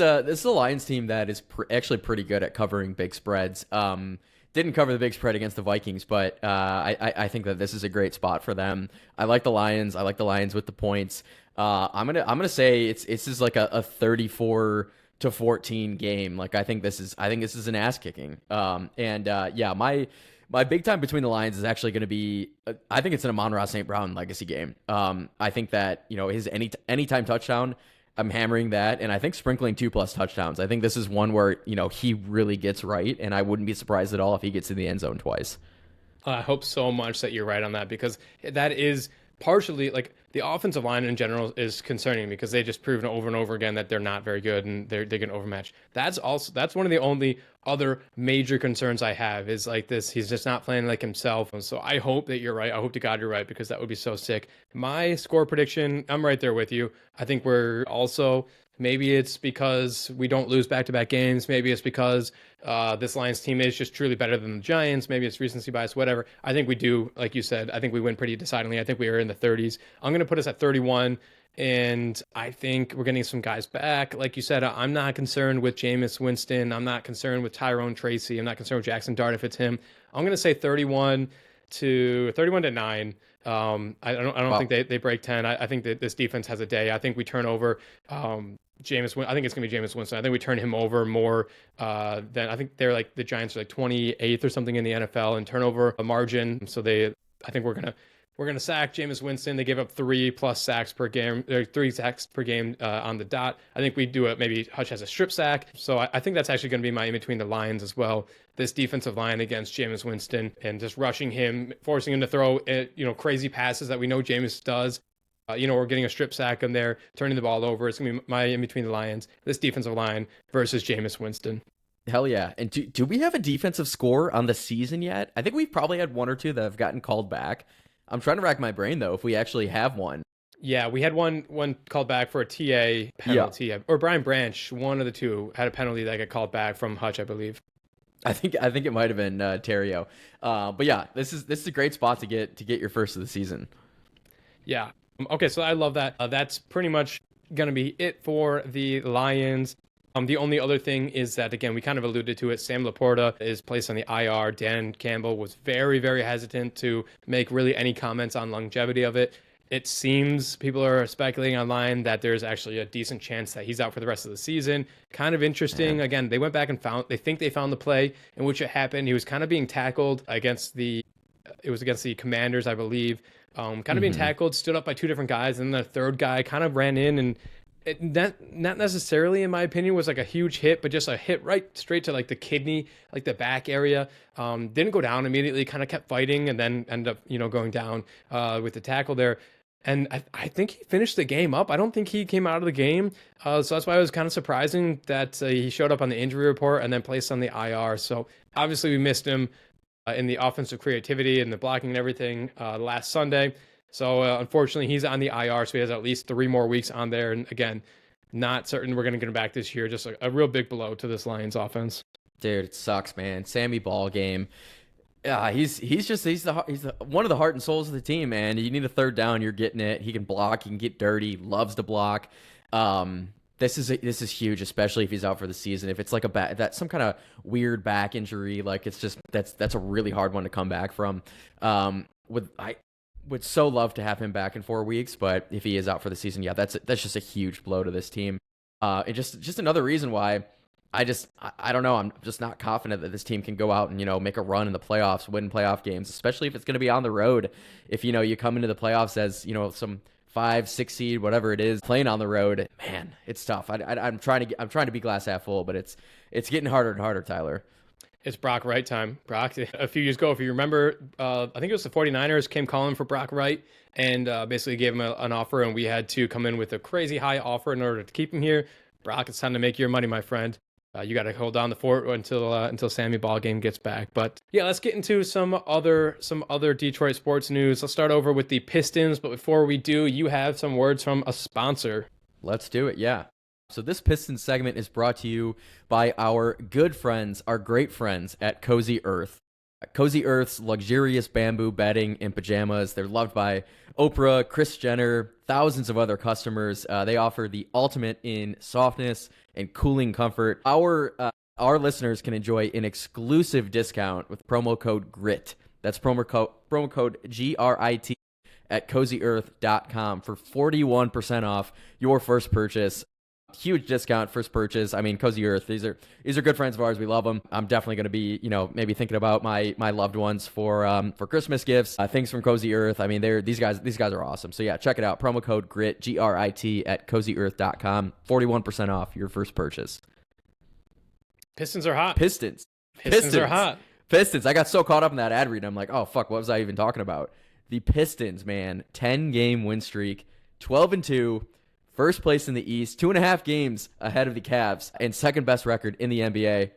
a Lions team that is actually pretty good at covering big spreads. Didn't cover the big spread against the Vikings, but I think that this is a great spot for them. I like the Lions. I like the Lions with the points. I'm gonna say this is like a 34-14 game. I think this is an ass kicking. My big time between the Lions is actually going to be, I think it's an Amon-Ra St. Brown legacy game. I think that, his anytime touchdown, I'm hammering that. And I think sprinkling 2+ touchdowns. I think this is one where, he really gets right. And I wouldn't be surprised at all if he gets in the end zone twice. I hope so much that you're right on that, because that is partially the offensive line in general is concerning because they just proven over and over again that they're not very good and they get overmatched. That's one of the only other major concerns I have is this. He's just not playing like himself. And so I hope that you're right. I hope to God you're right, because that would be so sick. My score prediction, I'm right there with you. I think we're also Maybe it's because we don't lose back-to-back games. Maybe it's because this Lions team is just truly better than the Giants. Maybe it's recency bias, whatever. I think we do, like you said, I think we win pretty decidedly. I think we are in the 30s. I'm going to put us at 31, and I think we're getting some guys back. Like you said, I'm not concerned with Jameis Winston. I'm not concerned with Tyrone Tracy. I'm not concerned with Jackson Dart if it's him. I'm going to say 31 to 9. I don't think they break 10. I think that this defense has a day. I think we turn over I think it's going to be Jameis Winston. I think we turn him over more than I think they're like the Giants are like 28th or something in the NFL in turnover margin. So I think we're gonna sack Jameis Winston. They give up 3+ sacks per game, 3 sacks per game on the dot. I think we do it. Maybe Hutch has a strip sack. So I think that's actually going to be my in between the lines as well. This defensive line against Jameis Winston and just rushing him, forcing him to throw crazy passes that we know Jameis does. We're getting a strip sack in there, turning the ball over. It's going to be my in between the lines, this defensive line versus Jameis Winston. Hell yeah. And do we have a defensive score on the season yet? I think we've probably had 1 or 2 that have gotten called back. I'm trying to rack my brain, though, if we actually have one. Yeah, we had one called back for a TA penalty. Yeah. Or Brian Branch, one of the two, had a penalty that got called back from Hutch, I believe. I think it might have been Terrio. But yeah, this is a great spot to get your first of the season. Yeah. Okay, so I love that. That's pretty much going to be it for the Lions. The only other thing is that, again, we kind of alluded to it. Sam Laporta is placed on the IR. Dan Campbell was very, very hesitant to make really any comments on longevity of it. It seems people are speculating online that there's actually a decent chance that he's out for the rest of the season. Kind of interesting. Yeah. Again, they went back and they found the play in which it happened. He was kind of being tackled against the Commanders, I believe. Being tackled, stood up by 2 different guys, and then the third guy kind of ran in, and not necessarily, in my opinion, was like a huge hit, but just a hit right straight to like the kidney, like the back area. Didn't go down immediately, kind of kept fighting, and then ended up, going down with the tackle there. And I think he finished the game up. I don't think he came out of the game. So that's why it was kind of surprising that he showed up on the injury report and then placed on the IR. So obviously we missed him in the offensive creativity and the blocking and everything last Sunday. So unfortunately, he's on the IR, so he has at least 3 more weeks on there. And again, not certain we're going to get him back this year. Just a real big blow to this Lions offense. Dude, it sucks, man. Sammy ball game. Yeah, he's one of the heart and souls of the team, man. You need a third down, you're getting it. He can block, he can get dirty, loves to block. This is huge, especially if he's out for the season. If it's like some kind of weird back injury, like it's just that's a really hard one to come back from. I would so love to have him back in 4 weeks, but if he is out for the season, yeah, that's just a huge blow to this team. And just another reason why I don't know. I'm just not confident that this team can go out and make a run in the playoffs, win playoff games, especially if it's going to be on the road. If you come into the playoffs as some 5-6 seed, whatever it is, playing on the road, man, it's tough. I'm trying to be glass half full, but it's getting harder and harder, Tyler. It's Brock Wright time. Brock, a few years ago, if you remember, I think it was the 49ers came calling for Brock Wright and basically gave him an offer, and we had to come in with a crazy high offer in order to keep him here. Brock, it's time to make your money, my friend. You got to hold down the fort until Sammy Ballgame gets back. But yeah, let's get into some other Detroit sports news. Let's start over with the Pistons. But before we do, you have some words from a sponsor. Let's do it. Yeah. So this Pistons segment is brought to you by our good friends, our great friends at Cozy Earth. Cozy Earth's luxurious bamboo bedding and pajamas. They're loved by Oprah, Kris Jenner, thousands of other customers. They offer the ultimate in softness and cooling comfort. Our listeners can enjoy an exclusive discount with promo code GRIT. That's promo code GRIT at CozyEarth.com for 41% off your first purchase. Huge discount first purchase. I mean, Cozy Earth, these are good friends of ours. We love them. I'm definitely going to be, maybe thinking about my loved ones for Christmas gifts. Things from Cozy Earth. I mean, these guys are awesome. So yeah, check it out. Promo code GRIT, GRIT at CozyEarth.com. 41% off your first purchase. Pistons are hot. Pistons are hot. Pistons. I got so caught up in that ad read. I'm like, oh fuck, what was I even talking about? The Pistons, man, 10-game win streak, 12-2. First place in the East, 2.5 games ahead of the Cavs, and second best record in the NBA.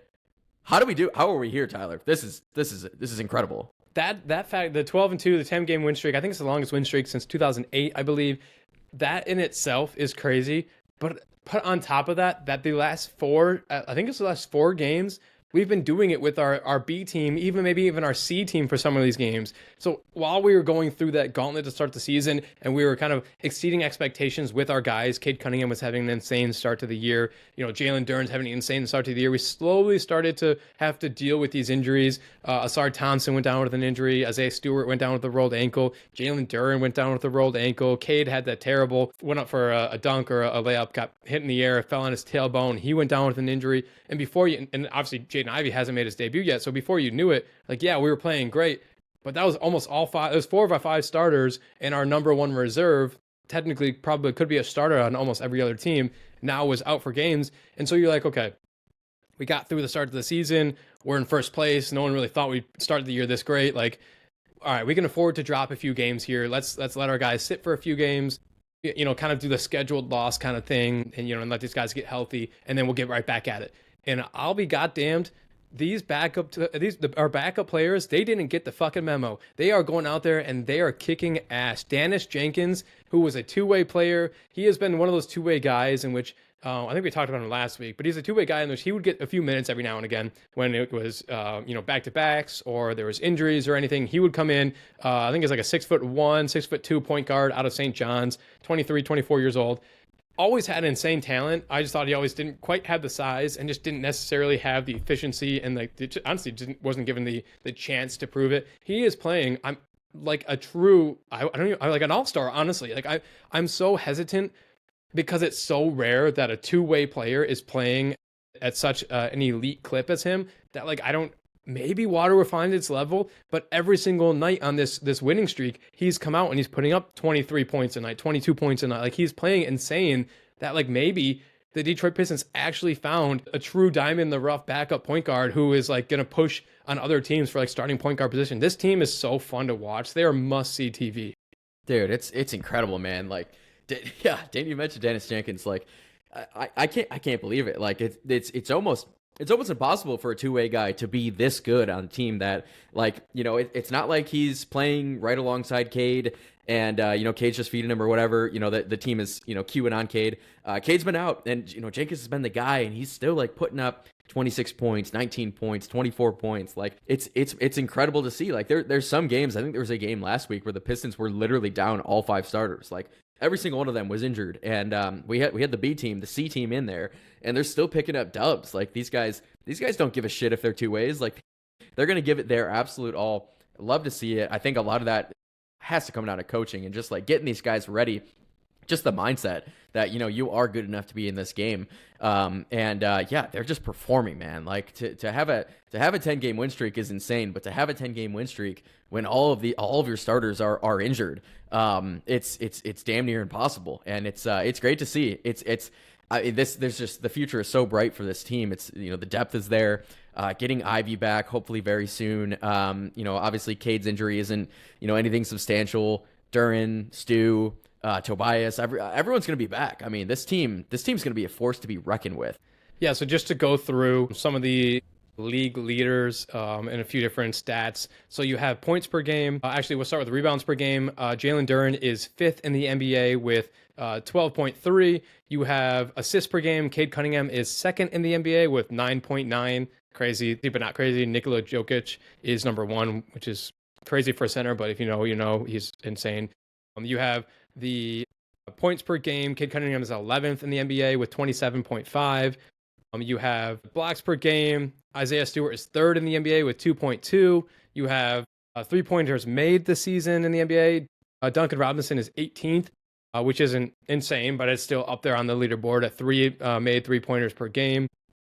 How are we here, Tyler? This is incredible. That fact, the 12-2, the 10-game win streak, I think it's the longest win streak since 2008, I believe. That in itself is crazy. But put on top of that, the last four, I think it's the last 4 games, we've been doing it with our B team, maybe even our C team for some of these games. So while we were going through that gauntlet to start the season and we were kind of exceeding expectations with our guys, Cade Cunningham was having an insane start to the year. Jalen Duren's having an insane start to the year. We slowly started to have to deal with these injuries. Asar Thompson went down with an injury. Isaiah Stewart went down with a rolled ankle. Jalen Duren went down with a rolled ankle. Cade had that terrible, went up for a dunk or a layup, got hit in the air, fell on his tailbone. He went down with an injury. And and obviously Jaden Ivey hasn't made his debut yet. So before you knew it, we were playing great. But that was almost all 5. It was 4 of our 5 starters, and our number 1 reserve, technically probably could be a starter on almost every other team, now was out for games. And so you're like, okay, we got through the start of the season. We're in first place. No one really thought we'd start the year this great. All right, we can afford to drop a few games here. Let's let our guys sit for a few games, kind of do the scheduled loss kind of thing, and let these guys get healthy, and then we'll get right back at it. And I'll be goddamned. Our backup players, they didn't get the fucking memo. They are going out there and they are kicking ass. Danis Jenkins, who was a 2-way player, he has been one of those 2-way guys in which I think we talked about him last week, but he's a 2-way guy in which he would get a few minutes every now and again when it was back-to-backs or there was injuries or anything. He would come in. I think he's like a 6'1", 6'2" point guard out of St. John's, 23, 24 years old. Always had insane talent. I just thought he always didn't quite have the size and just didn't necessarily have the efficiency and honestly wasn't given the chance to prove it. He is playing. I'm like a true. I don't even, I'm like an all-star. Honestly, I'm so hesitant because it's so rare that a 2-way player is playing at such an elite clip as him that I don't. Maybe Water will find its level, but every single night on this winning streak, he's come out and he's putting up 23 points a night, 22 points a night. He's playing insane that maybe the Detroit Pistons actually found a true diamond in the rough backup point guard who is going to push on other teams for starting point guard position. This team is so fun to watch. They are must-see TV. Dude, it's incredible, man. Didn't you mention Danis Jenkins? I can't believe it. It's almost impossible for a 2-way guy to be this good on a team that it's not like he's playing right alongside Cade and Cade's just feeding him or whatever. The team is queuing on Cade. Cade's been out and Jenkins has been the guy and he's still putting up 26 points, 19 points, 24 points. It's incredible to see. There's some games. I think there was a game last week where the Pistons were literally down all 5 starters. Every single one of them was injured, and we had the B team, the C team in there, and they're still picking up dubs. These guys don't give a shit if they're 2 ways. They're gonna give it their absolute all. Love to see it. I think a lot of that has to come down to coaching and just getting these guys ready. Just the mindset that you are good enough to be in this game, they're just performing, man. To have a 10-game win streak is insane, but to have a 10-game win streak when all of your starters are injured, it's damn near impossible, and it's great to see. There's just the future is so bright for this team. It's the depth is there. Getting Ivy back hopefully very soon. Obviously Cade's injury isn't anything substantial. Duren, Stu, Tobias, everyone's going to be back. I mean, this team's going to be a force to be reckoned with. Yeah. So just to go through some of the league leaders and a few different stats. So you have points per game. Actually, we'll start with rebounds per game. Jalen Duren is 5th in the NBA with 12.3. You have assists per game. Cade Cunningham is 2nd in the NBA with 9.9. Crazy, but not crazy. Nikola Jokic is number 1, which is crazy for a center, but if you know, he's insane. You have the points per game. Cade Cunningham is 11th in the NBA with 27.5. You have blocks per game. Isaiah Stewart is 3rd in the NBA with 2.2. You have 3-pointers made this season in the NBA. Duncan Robinson is 18th, which isn't insane, but it's still up there on the leaderboard at 3 made 3-pointers per game.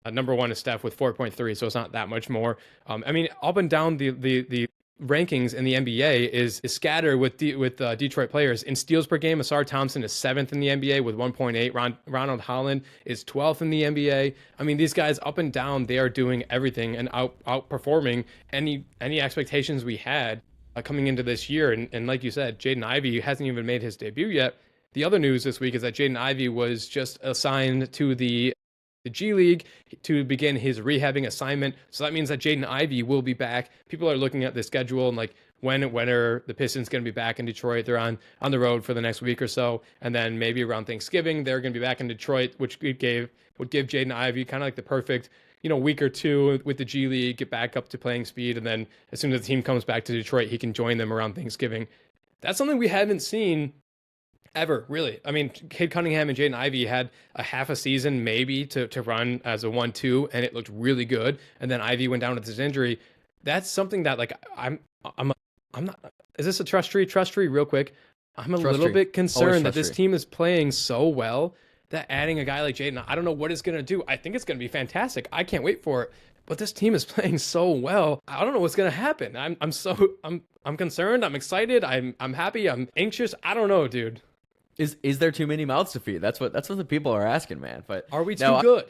Number 1 is Steph with 4.3, so it's not that much more. Up and down the rankings in the NBA is scattered with Detroit players. In steals per game, Asar Thompson is 7th in the NBA with 1.8. Ronald Holland is 12th in the NBA. These guys up and down, they are doing everything and outperforming any expectations we had coming into this year. And like you said, Jaden Ivey hasn't even made his debut yet. The other news this week is that Jaden Ivey was just assigned to the G League to begin his rehabbing assignment. So that means that Jaden Ivey will be back. People are looking at the schedule and when are the Pistons going to be back in Detroit? They're on the road for the next week or so, and then maybe around Thanksgiving they're going to be back in Detroit, which would give Jaden Ivey kind of like the perfect week or two with the G League, get back up to playing speed, and then as soon as the team comes back to Detroit, he can join them around Thanksgiving. That's something we haven't seen ever, really. I mean, Cade Cunningham and Jaden Ivey had a half a season maybe to run as a 1-2, and it looked really good. And then Ivey went down with his injury. That's something that like I'm not. Is this a trust tree? Trust tree, real quick. I'm a little bit concerned that this team is playing so well that adding a guy like Jaden, I don't know what it's going to do. I think it's going to be fantastic. I can't wait for it. But this team is playing so well. I don't know what's going to happen. I'm concerned. I'm excited. I'm happy. I'm anxious. I don't know, dude. Is there too many mouths to feed? That's what the people are asking, man. But are we too good?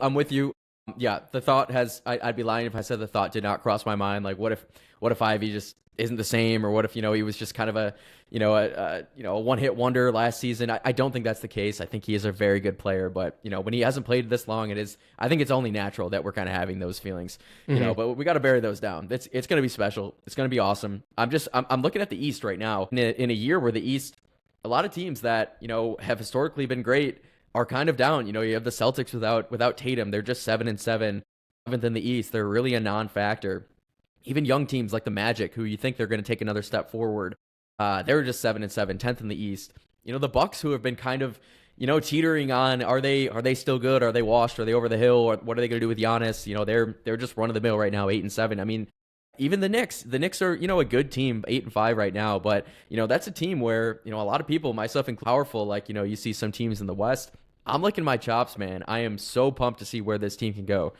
I'm with you. Yeah, the thought has. I'd be lying if I said the thought did not cross my mind. Like, what if Ivy just isn't the same, or what if he was just kind of a one-hit wonder last season? I don't think that's the case. I think he is a very good player, but when he hasn't played this long, I think it's only natural that we're kind of having those feelings. But we got to bury those down. It's going to be special. It's going to be awesome. I'm looking at the East right now in a year where the East, a lot of teams that have historically been great are kind of down. You have the Celtics without Tatum. They're just 7-7, 7th in the East. They're really a non-factor. Even young teams like the Magic, who you think they're going to take another step forward, they're just 7-7, 10th in the East. The Bucks, who have been kind of teetering on, are they still good? Are they washed? Are they over the hill? Or what are they going to do with Giannis? They're just run of the mill right now, 8-7. I mean, even the Knicks are a good team, 8-5 right now. But that's a team where a lot of people, myself included, powerful. Like you see some teams in the West. I'm licking my chops, man. I am so pumped to see where this team can go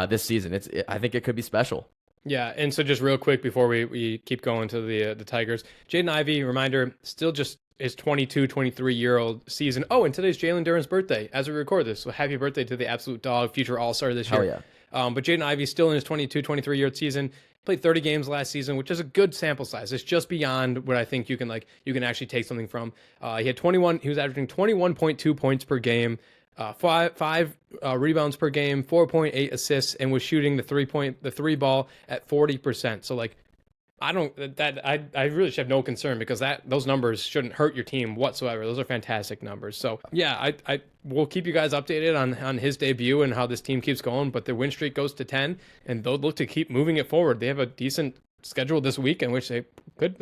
this season. I think it could be special. Yeah, and so just real quick before we keep going to the Tigers, Jaden Ivey, reminder, still just his 22, 23-year-old season. Oh, and today's Jalen Duren's birthday as we record this. So happy birthday to the absolute dog, future All-Star this year. Hell yeah. But Jaden Ivey still in his 22, 23-year-old season. Played 30 games last season, which is a good sample size. It's just beyond what I think you can actually take something from. He was averaging 21.2 points per game, five rebounds per game, 4.8 assists, and was shooting the three ball at 40%. So I really should have no concern because those numbers shouldn't hurt your team whatsoever. Those are fantastic numbers. So yeah, I will keep you guys updated on his debut and how this team keeps going. But their win streak goes to 10, and they'll look to keep moving it forward. They have a decent schedule this week in which they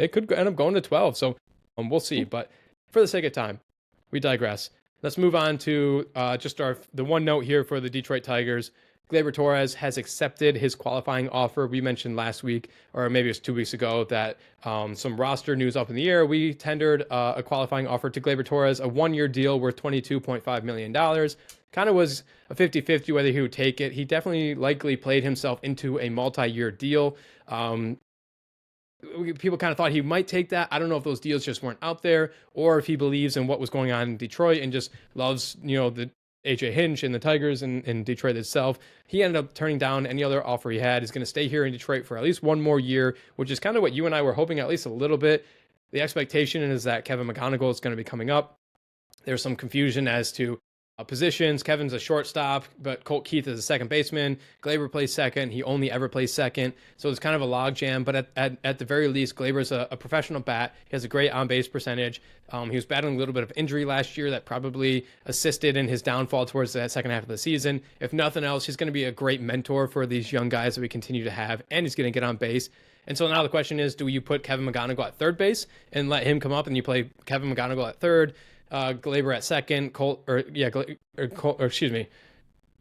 could end up going to 12. So we'll see. But for the sake of time, we digress. Let's move on to the one note here for the Detroit Tigers. Gleyber Torres has accepted his qualifying offer. We mentioned last week, or maybe it was 2 weeks ago, that some roster news up in the air. We tendered a qualifying offer to Gleyber Torres, a 1-year deal worth $22.5 million. Kind of was a 50-50 whether he would take it. He definitely likely played himself into a multi-year deal. People kind of thought he might take that. I don't know if those deals just weren't out there or if he believes in what was going on in Detroit and just loves, the AJ Hinch and the Tigers and Detroit itself. He ended up turning down any other offer he had. He's going to stay here in Detroit for at least one more year, which is kind of what you and I were hoping at least a little bit. The expectation is that Kevin McGonigal is going to be coming up. There's some confusion as to positions. Kevin's a shortstop, but Colt Keith is a second baseman. Gleyber plays second. He only ever plays second. So it's kind of a logjam. But at the very least, Glaber's a professional bat. He has a great on-base percentage. He was battling a little bit of injury last year that probably assisted in his downfall towards that second half of the season. If nothing else, he's going to be a great mentor for these young guys that we continue to have, and he's going to get on base. And so now the question is, do you put Kevin McGonigal at third base and let him come up and you play Kevin McGonigal at third, Gleyber at second, excuse me.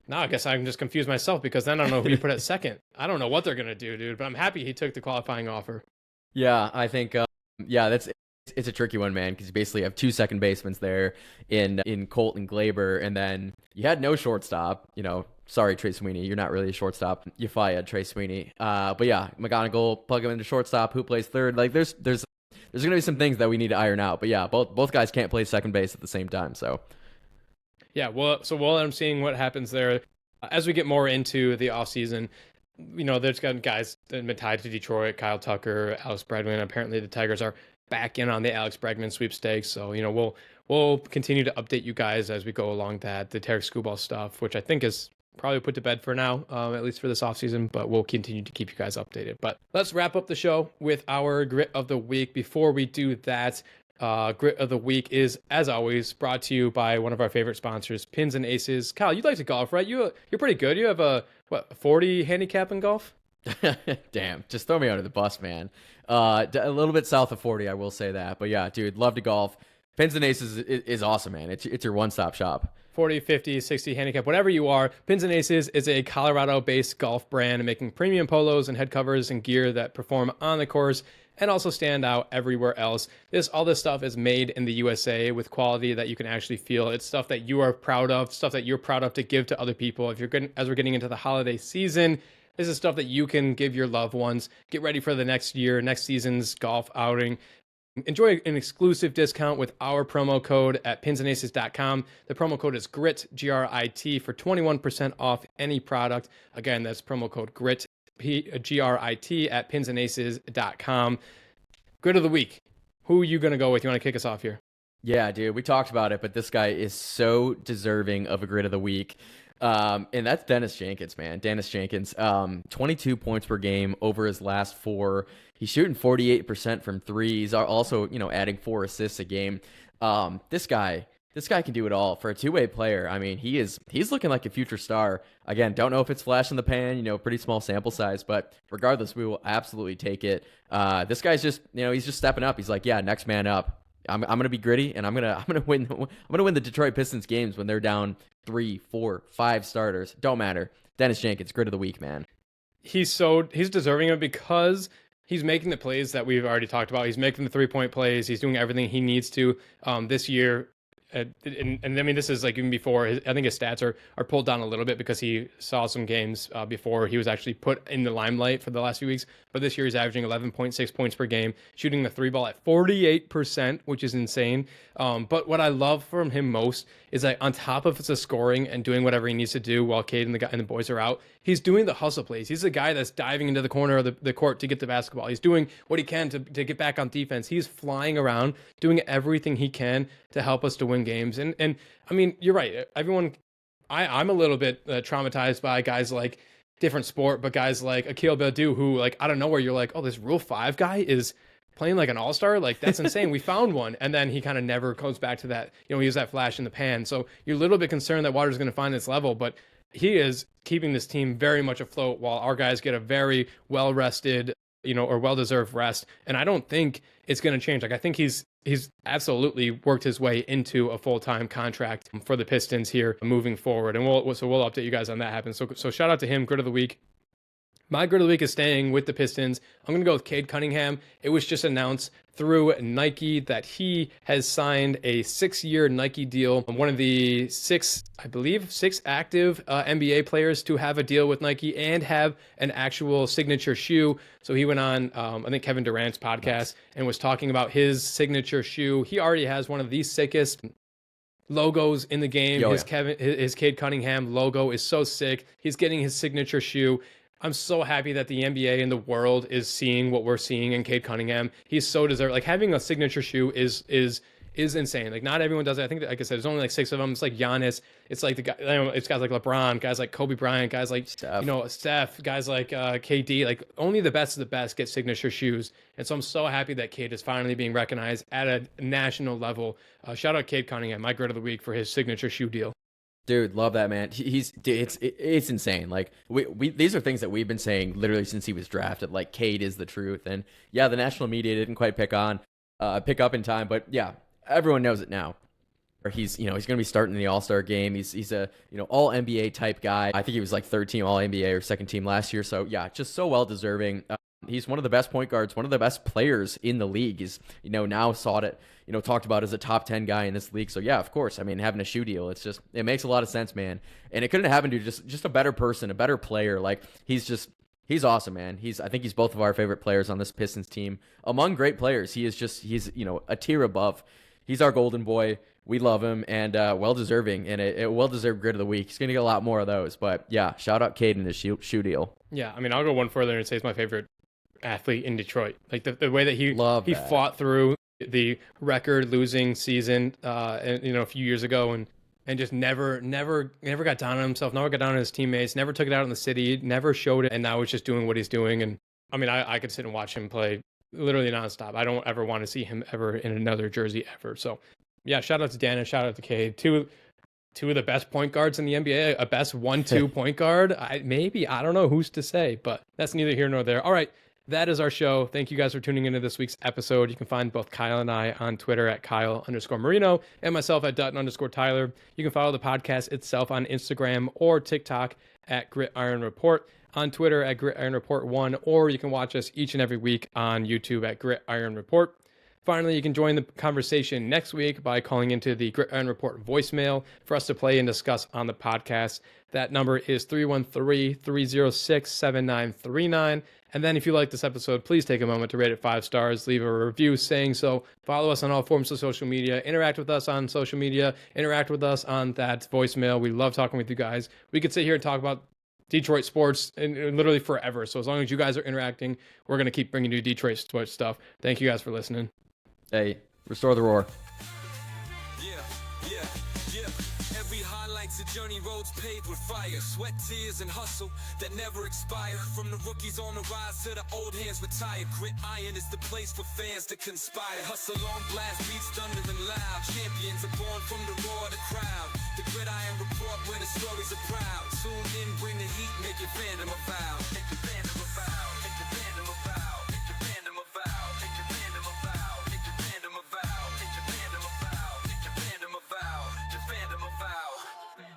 Now I guess I'm just confused myself because then I don't know who you put at second. I don't know what they're going to do, dude, but I'm happy he took the qualifying offer. Yeah, I think, it's a tricky one, man, because you basically have two second basemen there in Colt and Gleyber, and then you had no shortstop. Sorry, Trey Sweeney, you're not really a shortstop. You fired Trey Sweeney. But yeah, McGonigal, plug him into shortstop. Who plays third? Like, there's going to be some things that we need to iron out. But yeah, both guys can't play second base at the same time. So yeah, well, I'm seeing what happens there as we get more into the offseason. There's got guys that have been tied to Detroit, Kyle Tucker, Alex Bregman. Apparently the Tigers are back in on the Alex Bregman sweepstakes. So, we'll continue to update you guys as we go along the Tarek Skubal stuff, which I think is probably put to bed for now, at least for this offseason, but we'll continue to keep you guys updated. But let's wrap up the show with our grit of the week. Before we do that, grit of the week is, as always, brought to you by one of our favorite sponsors, Pins and Aces. Kyle, you like to golf, right? You're pretty good. You have a 40 handicap in golf? Damn, just throw me under the bus, man. A little bit south of 40, I will say that. But yeah, dude, love to golf. Pins and Aces is awesome, man. It's your one-stop shop. 40, 50, 60 handicap, whatever you are. Pins and Aces is a Colorado-based golf brand making premium polos and head covers and gear that perform on the course and also stand out everywhere else. All this stuff is made in the USA with quality that you can actually feel. It's stuff that you are proud of, stuff that you're proud of to give to other people. As we're getting into the holiday season, this is stuff that you can give your loved ones. Get ready for the next season's golf outing. Enjoy an exclusive discount with our promo code at pinsandaces.com. The promo code is GRIT, G-R-I-T, for 21% off any product. Again, that's promo code GRIT, G-R-I-T, at pinsandaces.com. Grit of the week. Who are you going to go with? You want to kick us off here? Yeah, dude, we talked about it, but this guy is so deserving of a grit of the week. And that's Dennis Jenkins, man. Dennis Jenkins, 22 points per game over his last 4. He's shooting 48% from three. He's also, adding 4 assists a game. This guy can do it all for a two-way player. I mean, he's looking like a future star. Again, don't know if it's flash in the pan, pretty small sample size, but regardless, we will absolutely take it. This guy's just, he's just stepping up. He's like, yeah, next man up. I'm gonna be gritty, and I'm gonna win the Detroit Pistons games when they're down 3, 4, 5 starters. Don't matter. Dennis Jenkins, grit of the week, man. He's deserving of it because he's making the plays that we've already talked about. He's making the 3-point plays. He's doing everything he needs to this year. And I mean, this is like even before. I think his stats are pulled down a little bit because he saw some games before he was actually put in the limelight for the last few weeks. But this year he's averaging 11.6 points per game, shooting the 3 ball at 48%, which is insane. But what I love from him most is that on top of the scoring and doing whatever he needs to do while Cade and the boys are out, he's doing the hustle plays. He's the guy that's diving into the corner of the court to get the basketball. He's doing what he can to get back on defense. He's flying around, doing everything he can to help us to win games. And I mean, you're right. I'm a little bit traumatized by guys like different sport, but guys like Akil Badu, who like out of nowhere, you're like, oh, this Rule 5 guy is playing like an all-star. Like, that's insane. We found one. And then he kind of never goes back to that. He was that flash in the pan. So you're a little bit concerned that Waters is going to find this level, but he is keeping this team very much afloat while our guys get a very well-rested, or well-deserved rest. And I don't think it's going to change. Like, I think he's absolutely worked his way into a full-time contract for the Pistons here moving forward. And we'll update you guys on that happens. So shout out to him. Grit of the week. My grit of the week is staying with the Pistons. I'm going to go with Cade Cunningham. It was just announced through Nike that he has signed a 6-year Nike deal. One of the 6 active NBA players to have a deal with Nike and have an actual signature shoe. So he went on, I think, Kevin Durant's podcast and was talking about his signature shoe. He already has one of the sickest logos in the game. His Cade Cunningham logo is so sick. He's getting his signature shoe. I'm so happy that the NBA and the world is seeing what we're seeing in Cade Cunningham. He's so deserved. Like, having a signature shoe is insane. Like, not everyone does it. I think that, like I said, there's only like 6 of them. It's like Giannis. It's like it's guys like LeBron, guys like Kobe Bryant, guys like Steph, guys like KD. Like, only the best of the best get signature shoes. And so I'm so happy that Cade is finally being recognized at a national level. Shout out Cade Cunningham, my grit of the week, for his signature shoe deal. Dude, love that, man. It's insane. Like, we these are things that we've been saying literally since he was drafted. Like, Cade is the truth, and yeah, the national media didn't quite pick up in time, but yeah, everyone knows it now. He's going to be starting in the All-Star game. He's a all NBA type guy. I think he was like 13 All NBA or second team last year. So yeah, just so well deserving. He's one of the best point guards, one of the best players in the league. He's now sought it, talked about as a top 10 guy in this league. So yeah, of course. I mean, having a shoe deal, it makes a lot of sense, man. And it couldn't have happened to just a better person, a better player. Like, he's awesome, man. I think he's both of our favorite players on this Pistons team. Among great players, he's a tier above. He's our golden boy. We love him, and well-deserving, and a well-deserved grit of the week. He's going to get a lot more of those. But yeah, shout out Cade and his shoe deal. Yeah, I mean, I'll go one further and say he's my favorite athlete in Detroit. Like, the way that he fought through the record losing season a few years ago, and and just never got down on himself, never got down on his teammates, never took it out in the city, never showed it, and now he's just doing what he's doing. And I mean, I could sit and watch him play literally nonstop. I don't ever want to see him ever in another jersey ever. So yeah, shout out to Dan and shout out to Cade. Two of the best point guards in the NBA, a best 1-2 point guard. I don't know, who's to say, but that's neither here nor there. All right, that is our show. Thank you guys for tuning into this week's episode. You can find both Kyle and I on Twitter at Kyle_Marino and myself at Dutton_Tyler. You can follow the podcast itself on Instagram or TikTok at Gridiron Report, on Twitter at Gridiron Report 1, or you can watch us each and every week on YouTube at Gridiron Report. Finally, you can join the conversation next week by calling into the Gridiron Report voicemail for us to play and discuss on the podcast. That number is 313-306-7939. And then if you like this episode, please take a moment to rate it 5 stars, leave a review saying so. Follow us on all forms of social media, interact with us on social media, interact with us on that voicemail. We love talking with you guys. We could sit here and talk about Detroit sports and literally forever. So as long as you guys are interacting, we're going to keep bringing you Detroit sports stuff. Thank you guys for listening. Hey, restore the roar. Yeah. Every highlight's a journey, roads paved with fire, sweat, tears, and hustle that never expire. From the rookies on the rise to the old hands retired, grit iron is the place for fans to conspire. Hustle on blast, beats thundering loud. Champions are born from the roar of the crowd. The Gridiron Report where the stories are proud. Tune in, bring the heat, make your fandom a vow.